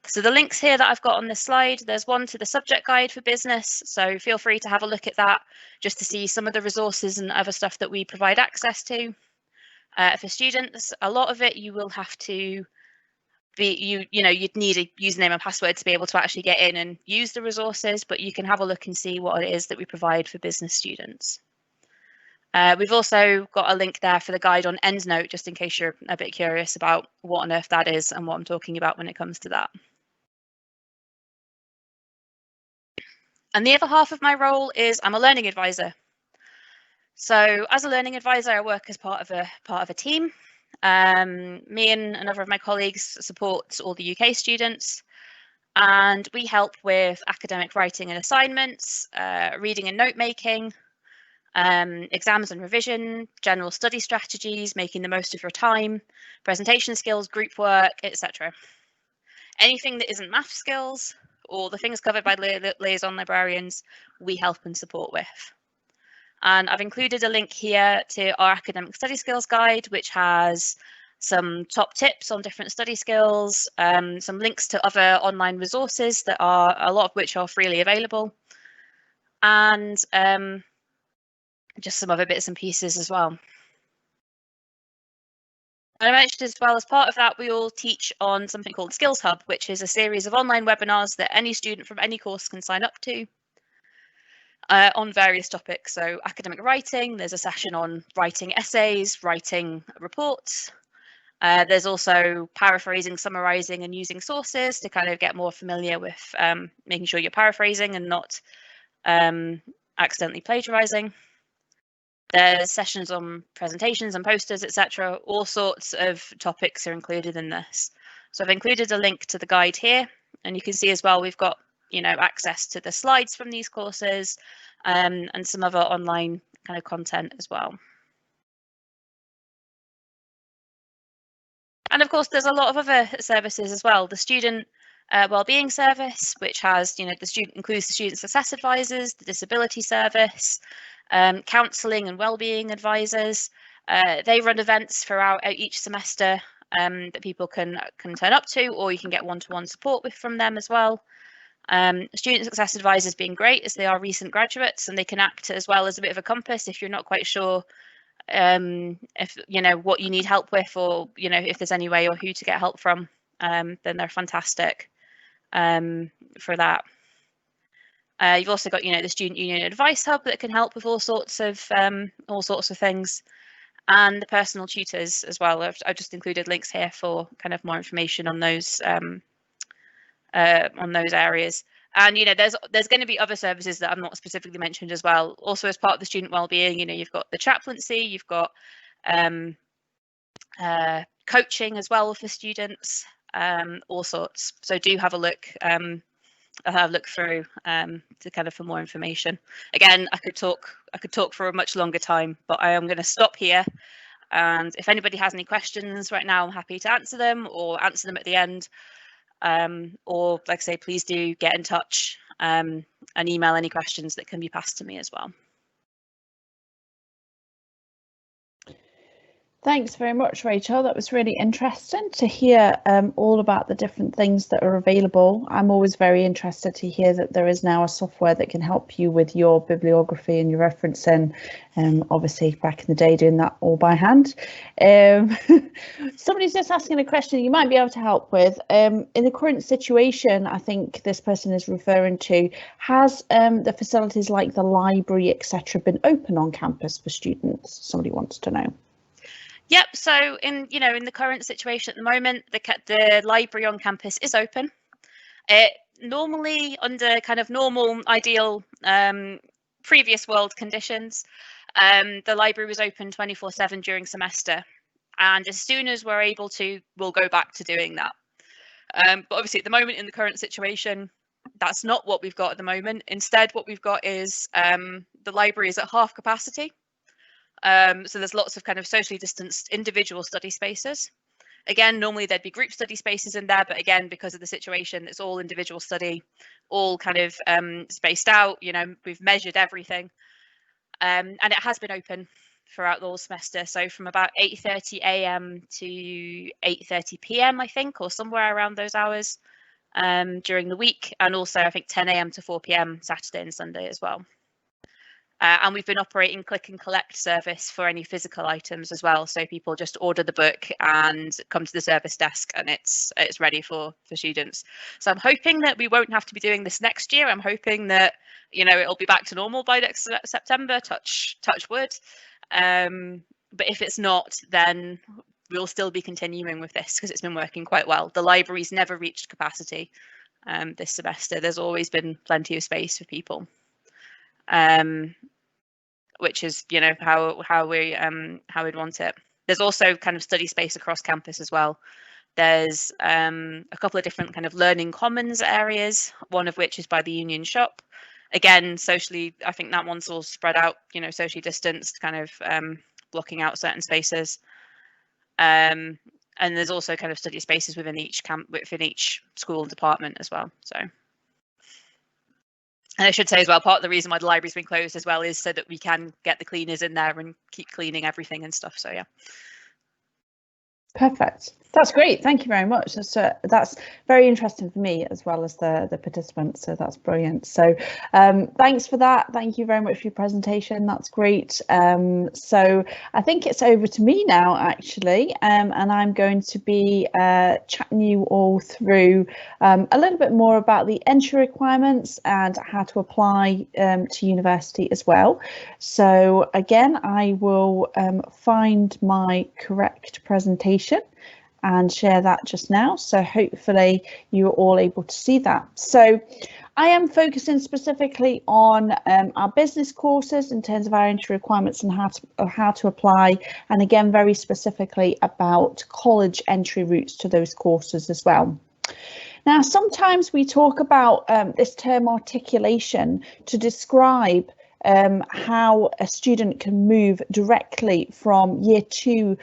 So the links here that I've got on this slide, there's one to the subject guide for business, so feel free to have a look at that just to see some of the resources and other stuff that we provide access to. For students, a lot of it you will have to you'd need a username and password to be able to actually get in and use the resources, but you can have a look and see what it is that we provide for business students. We've also got a link there for the guide on EndNote, just in case you're a bit curious about what on earth that is and what I'm talking about when it comes to that. And the other half of my role is I'm a learning advisor. So as a learning advisor, I work as part of a team. Me and another of my colleagues support all the UK students, and we help with academic writing and assignments, reading and note making, exams and revision, general study strategies, making the most of your time, presentation skills, group work, etc. Anything that isn't math skills or the things covered by liaison librarians, we help and support with. And I've included a link here to our academic study skills guide, which has some top tips on different study skills, some links to other online resources that are, a lot of which are freely available, and just some other bits and pieces as well. And I mentioned as well, as part of that, we all teach on something called Skills Hub, which is a series of online webinars that any student from any course can sign up to on various topics. So academic writing, there's a session on writing essays, writing reports. There's also paraphrasing, summarizing and using sources to kind of get more familiar with making sure you're paraphrasing and not accidentally plagiarizing. There's sessions on presentations and posters, etc. All sorts of topics are included in this. So I've included a link to the guide here, and you can see as well we've got, you know, access to the slides from these courses and some other online kind of content as well. And of course, there's a lot of other services as well. The student wellbeing service, which has, you know, includes the student success advisors, the disability service, counselling and wellbeing advisors. They run events throughout each semester that people can turn up to, or you can get one-to-one support from them as well. Student success advisors being great as they are recent graduates, and they can act as well as a bit of a compass if you're not quite sure if you know what you need help with, or you know if there's any way or who to get help from, then they're fantastic for that. You've also got, you know, the Student Union Advice Hub that can help with all sorts of things, and the personal tutors as well. I've just included links here for kind of more information on those areas. And you know, there's going to be other services that I've not specifically mentioned as well. Also, as part of the student wellbeing, you know, you've got the chaplaincy, you've got coaching as well for students, all sorts. So do have a look. I'll have a look through to kind of for more information. Again, I could talk for a much longer time, but I am going to stop here. And if anybody has any questions right now, I'm happy to answer them or answer them at the end. Or like I say, please do get in touch and email any questions that can be passed to me as well. Thanks very much, Rachel. That was really interesting to hear all about the different things that are available. I'm always very interested to hear that there is now a software that can help you with your bibliography and your referencing. Obviously, back in the day, doing that all by hand. Somebody's just asking a question you might be able to help with. In the current situation, I think this person is referring to, has the facilities like the library, etc., been open on campus for students? Somebody wants to know. Yep. So in the current situation at the moment, the library on campus is open. Normally under kind of normal, ideal, previous world conditions, the library was open 24/7 during semester, and as soon as we're able to, we'll go back to doing that. But obviously at the moment in the current situation, that's not what we've got at the moment. Instead, what we've got is the library is at half capacity. So there's lots of kind of socially distanced individual study spaces. Again, normally there'd be group study spaces in there, but again, because of the situation, it's all individual study, all kind of spaced out. You know, we've measured everything, and it has been open throughout the whole semester. So from about 8:30 a.m. to 8:30 p.m. I think, or somewhere around those hours during the week, and also I think 10 a.m. to 4 p.m. Saturday and Sunday as well. And we've been operating click and collect service for any physical items as well. So people just order the book and come to the service desk, and it's ready for students. So I'm hoping that we won't have to be doing this next year. I'm hoping that, you know, it'll be back to normal by next September, touch wood. But if it's not, then we'll still be continuing with this because it's been working quite well. The library's never reached capacity this semester. There's always been plenty of space for people. Which is, you know, how we'd want it. There's also kind of study space across campus as well. There's a couple of different kind of learning commons areas, one of which is by the Union Shop. Again, socially, I think that one's all spread out, you know, socially distanced, kind of blocking out certain spaces. And there's also kind of study spaces within each school department as well. So. And I should say as well, part of the reason why the library's been closed as well is so that we can get the cleaners in there and keep cleaning everything and stuff. So yeah. Perfect. That's great. Thank you very much. That's very interesting for me as well as the participants. So that's brilliant. So thanks for that. Thank you very much for your presentation. That's great. So I think it's over to me now, actually, and I'm going to be chatting you all through a little bit more about the entry requirements and how to apply to university as well. So again, I will find my correct presentation and share that just now. So hopefully you're all able to see that. So I am focusing specifically on our business courses in terms of our entry requirements and how to apply, and again very specifically about college entry routes to those courses as well. Now, sometimes we talk about this term articulation to describe how a student can move directly from year 2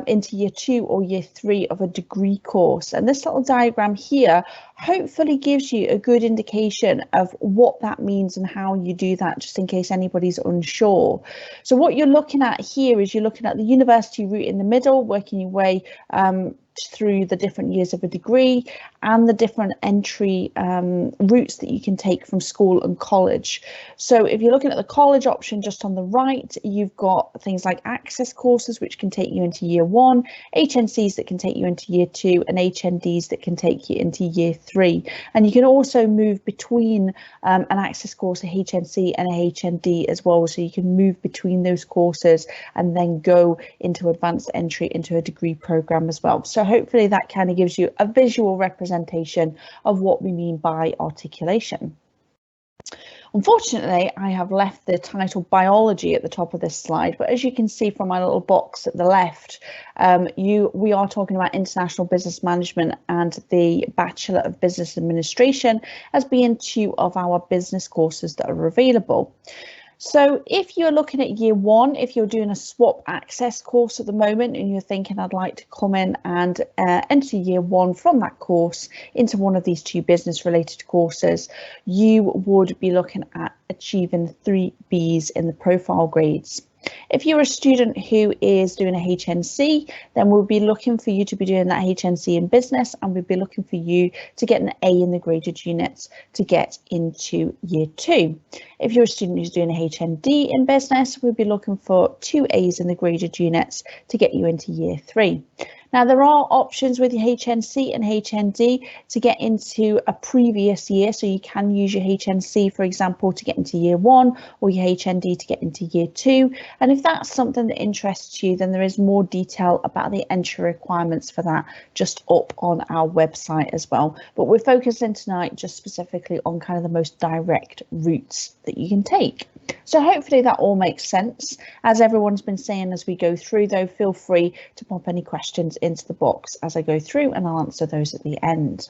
into year 2 or year 3 of a degree course. And this little diagram here hopefully gives you a good indication of what that means and how you do that, just in case anybody's unsure. So what you're looking at here is you're looking at the university route in the middle, working your way through the different years of a degree and the different entry routes that you can take from school and college. So if you're looking at the college option just on the right, you've got things like access courses which can take you into year 1, HNCs that can take you into year 2, and HNDs that can take you into year 3. And you can also move between an access course, a HNC and a HND as well, so you can move between those courses and then go into advanced entry into a degree program as well. So hopefully that kind of gives you a visual representation of what we mean by articulation. Unfortunately, I have left the title biology at the top of this slide, but as you can see from my little box at the left, we are talking about international business management and the Bachelor of Business Administration as being 2 of our business courses that are available. So if you're looking at year 1, if you're doing a swap access course at the moment and you're thinking I'd like to come in and enter year 1 from that course into one of these 2 business related courses, you would be looking at achieving 3 Bs in the profile grades. If you're a student who is doing a HNC, then we'll be looking for you to be doing that HNC in business, and we'll be looking for you to get an A in the graded units to get into year 2. If you're a student who's doing a HND in business, we'll be looking for 2 A's in the graded units to get you into year 3. Now, there are options with your HNC and HND to get into a previous year. So you can use your HNC, for example, to get into year 1 or your HND to get into year 2. And if that's something that interests you, then there is more detail about the entry requirements for that just up on our website as well. But we're focusing tonight just specifically on kind of the most direct routes that you can take. So hopefully that all makes sense. As everyone's been saying as we go through, though, feel free to pop any questions into the box as I go through, and I'll answer those at the end.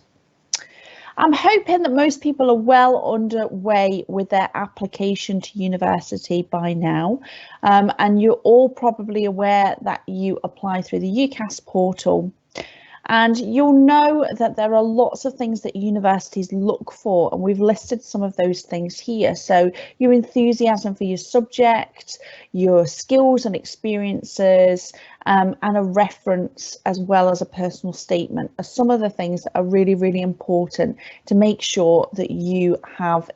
I'm hoping that most people are well underway with their application to university by now, and you're all probably aware that you apply through the UCAS portal. And you'll know that there are lots of things that universities look for, and we've listed some of those things here. So your enthusiasm for your subject, your skills and experiences, and a reference as well as a personal statement are some of the things that are really, really important to make sure that you have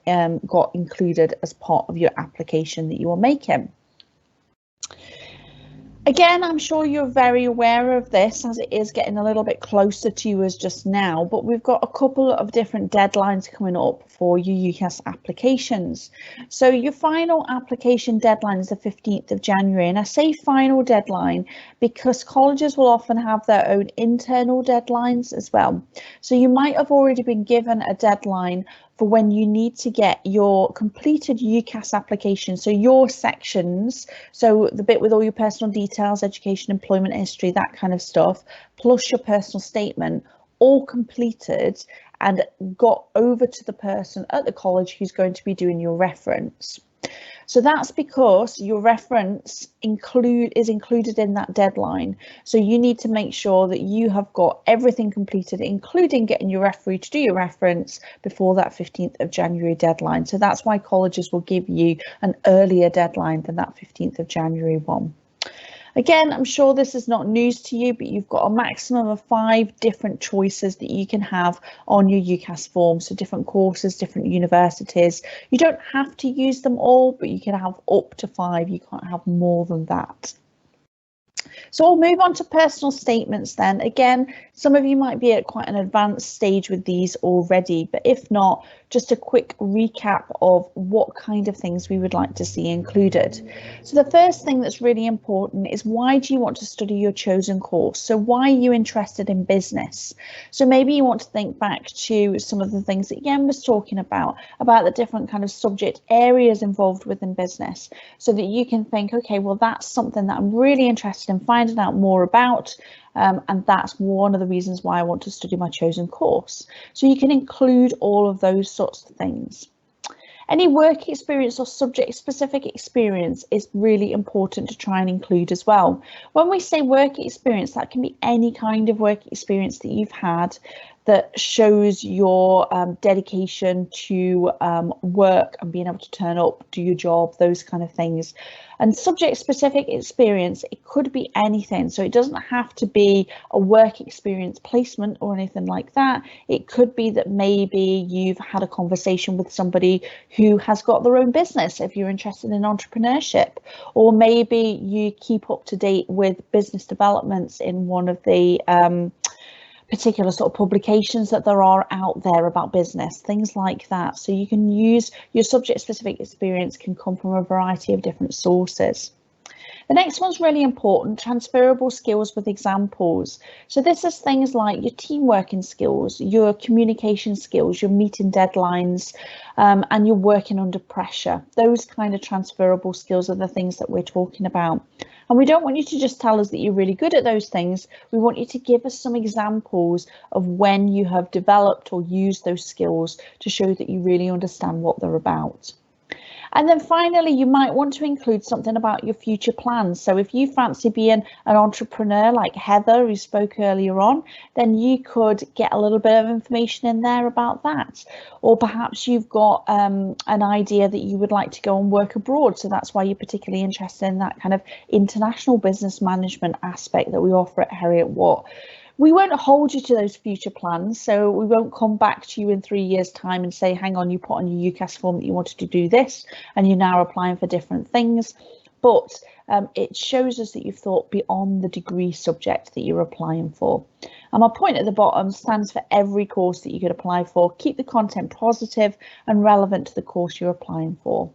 got included as part of your application that you are making. Again, I'm sure you're very aware of this as it is getting a little bit closer to you as just now, but we've got a couple of different deadlines coming up for your UCAS applications. So your final application deadline is the 15th of January, and I say final deadline because colleges will often have their own internal deadlines as well. So you might have already been given a deadline for when you need to get your completed UCAS application, so your sections, so the bit with all your personal details, education, employment history, that kind of stuff, plus your personal statement, all completed and got over to the person at the college who's going to be doing your reference. So that's because your reference is included in that deadline. So you need to make sure that you have got everything completed, including getting your referee to do your reference before that 15th of January deadline. So that's why colleges will give you an earlier deadline than that 15th of January one. Again, I'm sure this is not news to you, but you've got a maximum of 5 different choices that you can have on your UCAS form. So different courses, different universities. You don't have to use them all, but you can have up to 5. You can't have more than that. So I'll move on to personal statements then. Again, some of you might be at quite an advanced stage with these already, but if not, just a quick recap of what kind of things we would like to see included. So the first thing that's really important is, why do you want to study your chosen course? So why are you interested in business? So maybe you want to think back to some of the things that Yen was talking about the different kind of subject areas involved within business, so that you can think, okay, well, that's something that I'm really interested in finding out more about. And that's one of the reasons why I want to study my chosen course. So you can include all of those sorts of things. Any work experience or subject specific experience is really important to try and include as well. When we say work experience, that can be any kind of work experience that you've had that shows your dedication to work and being able to turn up, do your job, those kind of things. And subject specific experience, it could be anything. So it doesn't have to be a work experience placement or anything like that. It could be that maybe you've had a conversation with somebody who has got their own business, if you're interested in entrepreneurship, or maybe you keep up to date with business developments in one of the particular sort of publications that there are out there about business, things like that. So you can use your subject specific experience, can come from a variety of different sources. The next one's really important, transferable skills with examples. So this is things like your team working skills, your communication skills, your meeting deadlines, and you're working under pressure. Those kind of transferable skills are the things that we're talking about. And we don't want you to just tell us that you're really good at those things. We want you to give us some examples of when you have developed or used those skills to show that you really understand what they're about. And then finally, you might want to include something about your future plans. So if you fancy being an entrepreneur like Heather, who spoke earlier on, then you could get a little bit of information in there about that. Or perhaps you've got an idea that you would like to go and work abroad. So that's why you're particularly interested in that kind of international business management aspect that we offer at Heriot-Watt. We won't hold you to those future plans, so we won't come back to you in 3 years' time and say, hang on, you put on your UCAS form that you wanted to do this and you're now applying for different things. But it shows us that you've thought beyond the degree subject that you're applying for. And my point at the bottom stands for every course that you could apply for. Keep the content positive and relevant to the course you're applying for.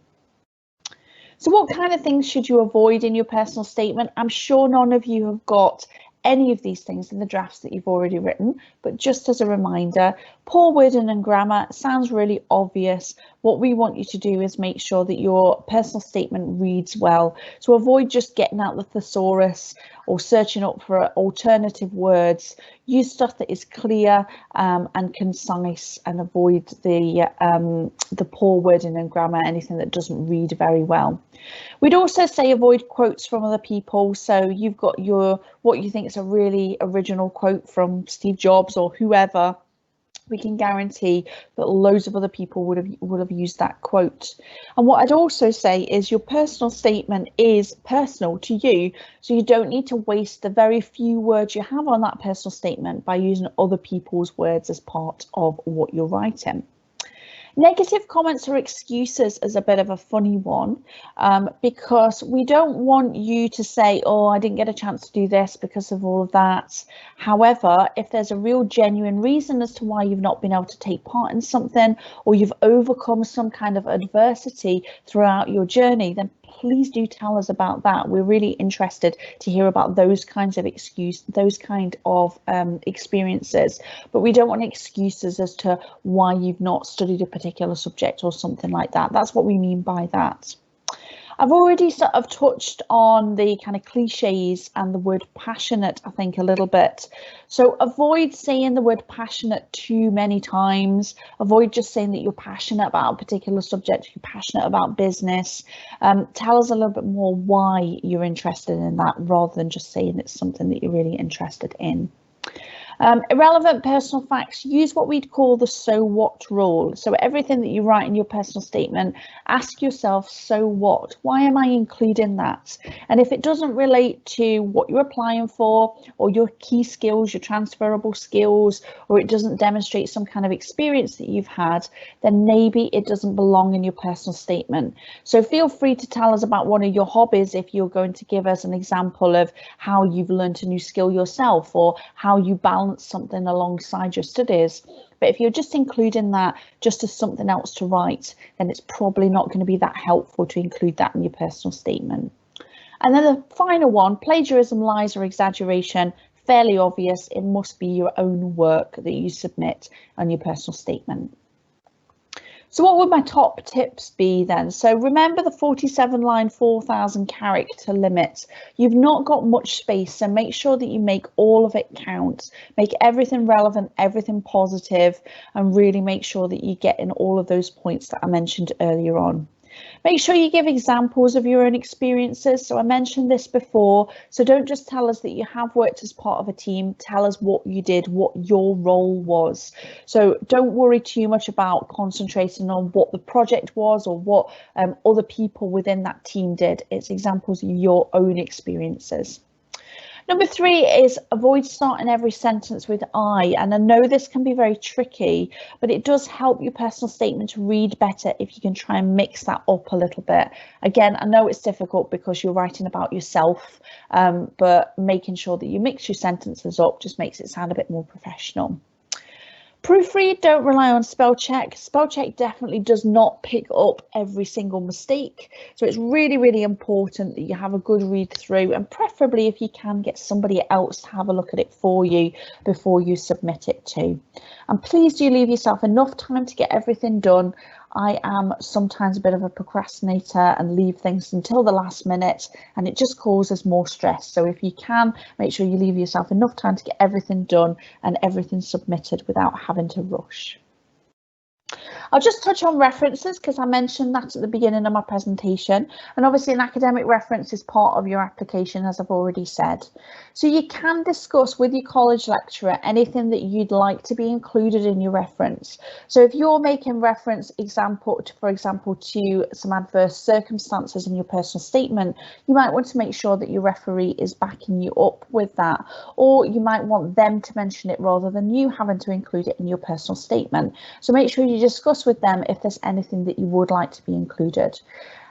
So what kind of things should you avoid in your personal statement? I'm sure none of you have got any of these things in the drafts that you've already written, but just as a reminder, poor wording and grammar sounds really obvious. What we want you to do is make sure that your personal statement reads well. So avoid just getting out the thesaurus or searching up for alternative words. Use stuff that is clear and concise, and avoid the poor wording and grammar, anything that doesn't read very well. We'd also say avoid quotes from other people. So you've got what you think is a really original quote from Steve Jobs or whoever. We can guarantee that loads of other people would have used that quote. And what I'd also say is your personal statement is personal to you, so you don't need to waste the very few words you have on that personal statement by using other people's words as part of what you're writing. Negative comments or excuses is a bit of a funny one, because we don't want you to say, oh, I didn't get a chance to do this because of all of that. However, if there's a real genuine reason as to why you've not been able to take part in something, or you've overcome some kind of adversity throughout your journey, then please do tell us about that. We're really interested to hear about those kinds of experiences, but we don't want excuses as to why you've not studied a particular subject or something like that. That's what we mean by that. I've already sort of touched on the kind of cliches and the word passionate, I think, a little bit. So avoid saying the word passionate too many times. Avoid just saying that you're passionate about a particular subject, you're passionate about business. Tell us a little bit more why you're interested in that, rather than just saying it's something that you're really interested in. Irrelevant personal facts, use what we'd call the so what rule. So everything that you write in your personal statement, ask yourself, so what? Why am I including that? And if it doesn't relate to what you're applying for or your key skills, your transferable skills, or it doesn't demonstrate some kind of experience that you've had, then maybe it doesn't belong in your personal statement. So feel free to tell us about one of your hobbies if you're going to give us an example of how you've learned a new skill yourself or how you balance something alongside your studies. But if you're just including that just as something else to write, then it's probably not going to be that helpful to include that in your personal statement. And then the final one, plagiarism, lies or exaggeration, fairly obvious. It must be your own work that you submit on your personal statement. So what would my top tips be then? So remember the 47 line, 4,000 character limit. You've not got much space, so make sure that you make all of it count. Make everything relevant, everything positive, and really make sure that you get in all of those points that I mentioned earlier on. Make sure you give examples of your own experiences. So I mentioned this before, so don't just tell us that you have worked as part of a team, tell us what you did, what your role was. So don't worry too much about concentrating on what the project was or what other people within that team did. It's examples of your own experiences. Number 3 is avoid starting every sentence with I, and I know this can be very tricky, but it does help your personal statement to read better if you can try and mix that up a little bit. Again, I know it's difficult because you're writing about yourself, but making sure that you mix your sentences up just makes it sound a bit more professional. Proofread, don't rely on spell check. Spell check definitely does not pick up every single mistake. So it's really, really important that you have a good read through, and preferably if you can get somebody else to have a look at it for you before you submit it too. And please do leave yourself enough time to get everything done. I am sometimes a bit of a procrastinator and leave things until the last minute, and it just causes more stress. So if you can, make sure you leave yourself enough time to get everything done and everything submitted without having to rush. I'll just touch on references because I mentioned that at the beginning of my presentation, and obviously an academic reference is part of your application, as I've already said. So you can discuss with your college lecturer anything that you'd like to be included in your reference. So if you're making reference, for example, to some adverse circumstances in your personal statement, you might want to make sure that your referee is backing you up with that, or you might want them to mention it rather than you having to include it in your personal statement. So make sure you discuss with them if there's anything that you would like to be included.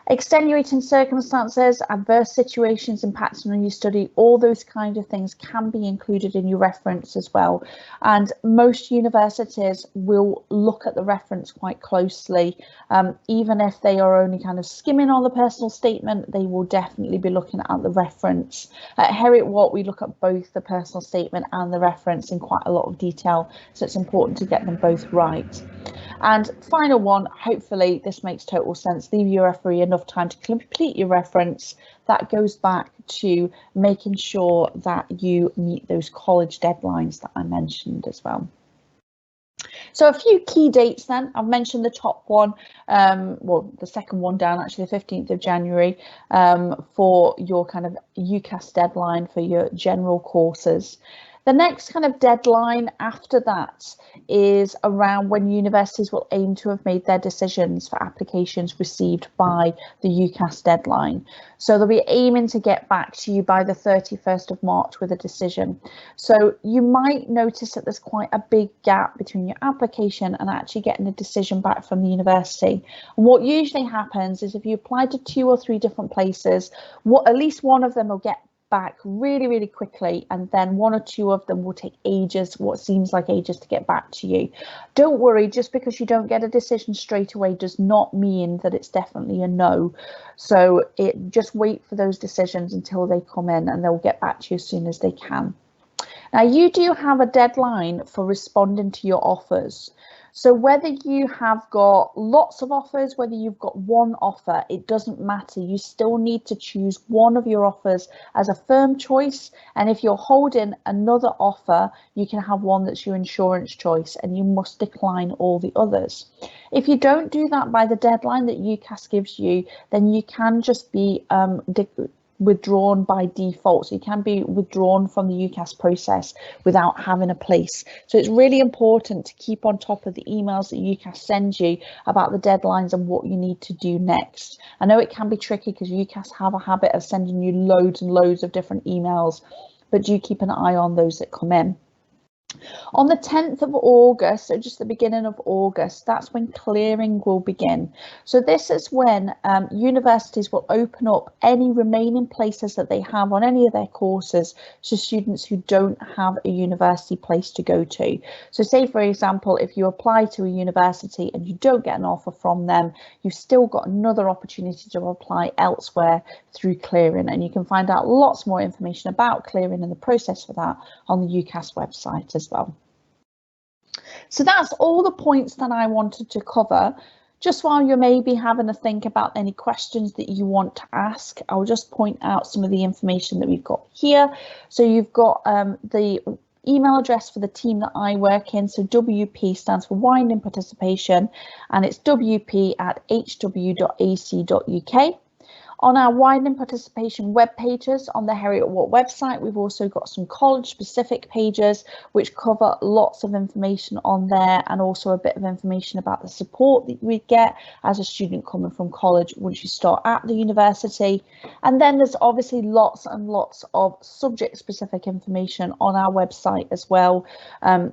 Extenuating circumstances, adverse situations impacting on your study, all those kind of things can be included in your reference as well. And most universities will look at the reference quite closely. Even if they are only kind of skimming on the personal statement, they will definitely be looking at the reference. At Heriot-Watt, we look at both the personal statement and the reference in quite a lot of detail, so it's important to get them both right. And final one, hopefully this makes total sense, leave your referee enough time to complete your reference. That goes back to making sure that you meet those college deadlines that I mentioned as well. So a few key dates then. I've mentioned the top one, well, the second one down, actually the 15th of January, for your kind of UCAS deadline for your general courses. The next kind of deadline after that is around when universities will aim to have made their decisions for applications received by the UCAS deadline. So they'll be aiming to get back to you by the 31st of March with a decision. So you might notice that there's quite a big gap between your application and actually getting a decision back from the university. And what usually happens is if you apply to 2 or 3 different places, at least one of them will get back really, really quickly, and then 1 or 2 of them will take ages, what seems like ages, to get back to you. Don't worry, just because you don't get a decision straight away does not mean that it's definitely a no. So just wait for those decisions until they come in, and they'll get back to you as soon as they can. Now, you do have a deadline for responding to your offers. So whether you have got lots of offers, whether you've got one offer, it doesn't matter. You still need to choose one of your offers as a firm choice. And if you're holding another offer, you can have one that's your insurance choice, and you must decline all the others. If you don't do that by the deadline that UCAS gives you, then you can just be withdrawn by default. So you can be withdrawn from the UCAS process without having a place. So it's really important to keep on top of the emails that UCAS sends you about the deadlines and what you need to do next. I know it can be tricky because UCAS have a habit of sending you loads and loads of different emails, but do keep an eye on those that come in. On the 10th of August, so just the beginning of August, that's when clearing will begin. So this is when universities will open up any remaining places that they have on any of their courses to students who don't have a university place to go to. So say, for example, if you apply to a university and you don't get an offer from them, you've still got another opportunity to apply elsewhere through clearing, and you can find out lots more information about clearing and the process for that on the UCAS website as well. So that's all the points that I wanted to cover. Just while you're maybe having a think about any questions that you want to ask, I'll just point out some of the information that we've got here. So you've got the email address for the team that I work in. So WP stands for Widening Participation, and it's wp@hw.ac.uk. On our widening participation web pages on the Heriot-Watt website, we've also got some college specific pages which cover lots of information on there, and also a bit of information about the support that we get as a student coming from college once you start at the university. And then there's obviously lots and lots of subject specific information on our website as well,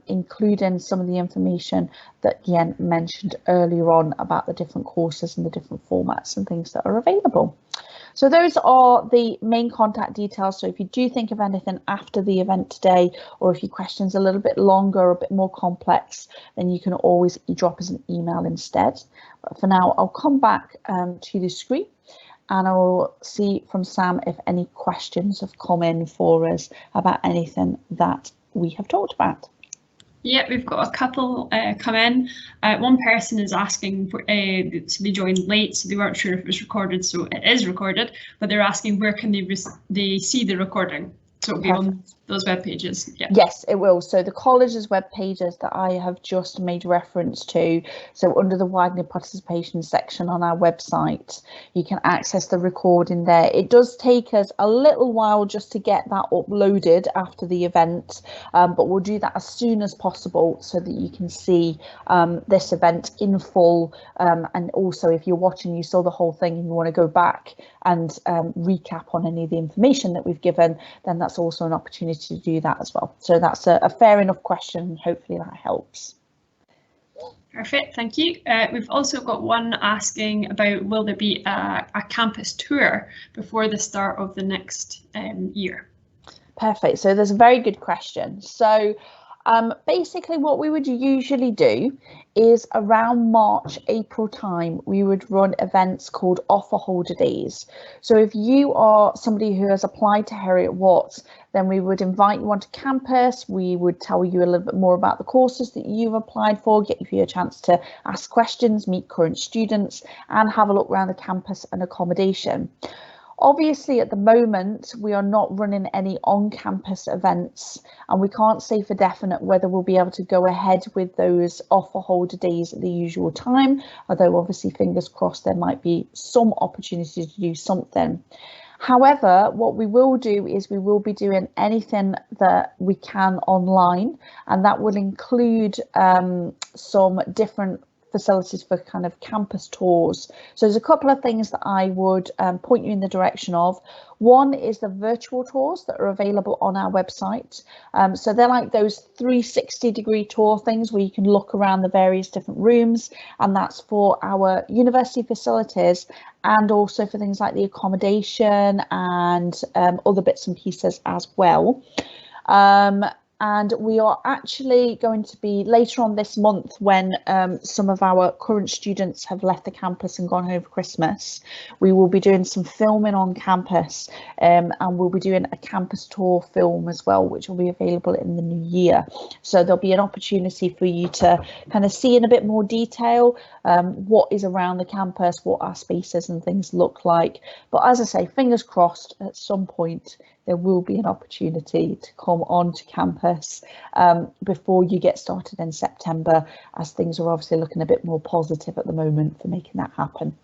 including some of the information that Yen mentioned earlier on about the different courses and the different formats and things that are available. So those are the main contact details. So if you do think of anything after the event today, or if your question's a little bit longer or a bit more complex, then you can always drop us an email instead. But for now, I'll come back to the screen and I will see from Sam if any questions have come in for us about anything that we have talked about. Yeah, we've got a couple come in. One person is asking for so they joined late, so they weren't sure if it was recorded. So it is recorded, but they're asking where can they see the recording. So it'll be on those web pages. Yeah. Yes, it will. So the college's web pages that I have just made reference to, so under the widening participation section on our website, you can access the recording there. It does take us a little while just to get that uploaded after the event, but we'll do that as soon as possible so that you can see this event in full. And also, if you're watching, you saw the whole thing and you want to go back and recap on any of the information that we've given, then that's also an opportunity to do that as well. So that's a fair enough question. Hopefully that helps. Perfect, thank you. We've also got one asking about, will there be a campus tour before the start of the next year? Perfect, so there's a very good question. So basically what we would usually do is around March, April time, we would run events called offer holder days. So if you are somebody who has applied to Heriot-Watt, then we would invite you onto campus. We would tell you a little bit more about the courses that you've applied for, get you a chance to ask questions, meet current students, and have a look around the campus and accommodation. Obviously, at the moment, we are not running any on-campus events, and we can't say for definite whether we'll be able to go ahead with those offer holder days at the usual time, although obviously, fingers crossed, there might be some opportunity to do something. However, what we will do is we will be doing anything that we can online, and that will include some different facilities for kind of campus tours. So there's a couple of things that I would point you in the direction of. One is the virtual tours that are available on our website. So they're like those 360-degree tour things where you can look around the various different rooms, and that's for our university facilities and also for things like the accommodation and other bits and pieces as well. And we are actually going to be later on this month, when some of our current students have left the campus and gone home for Christmas, we will be doing some filming on campus, and we'll be doing a campus tour film as well, which will be available in the new year. So there'll be an opportunity for you to kind of see in a bit more detail what is around the campus, what our spaces and things look like. But as I say, fingers crossed, at some point there will be an opportunity to come onto campus before you get started in September, as things are obviously looking a bit more positive at the moment for making that happen.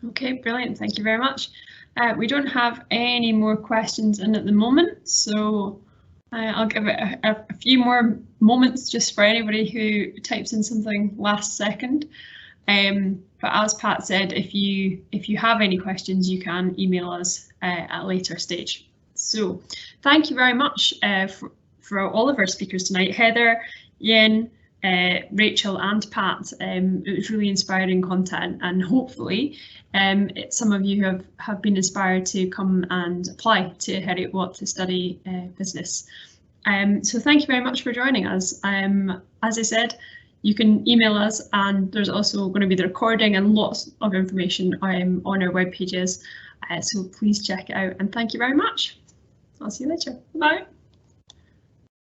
Okay, brilliant. Thank you very much. We don't have any more questions in at the moment, so I'll give it a few more moments just for anybody who types in something last second. But as Pat said, if you have any questions, you can email us at a later stage. So thank you very much for all of our speakers tonight, Heather, Yen, Rachel and Pat. It was really inspiring content, and hopefully some of you have been inspired to come and apply to Heriot-Watt to study business. So thank you very much for joining us. As I said, you can email us, and there's also going to be the recording and lots of information on our web pages. So please check it out, and thank you very much. I'll see you later. Bye.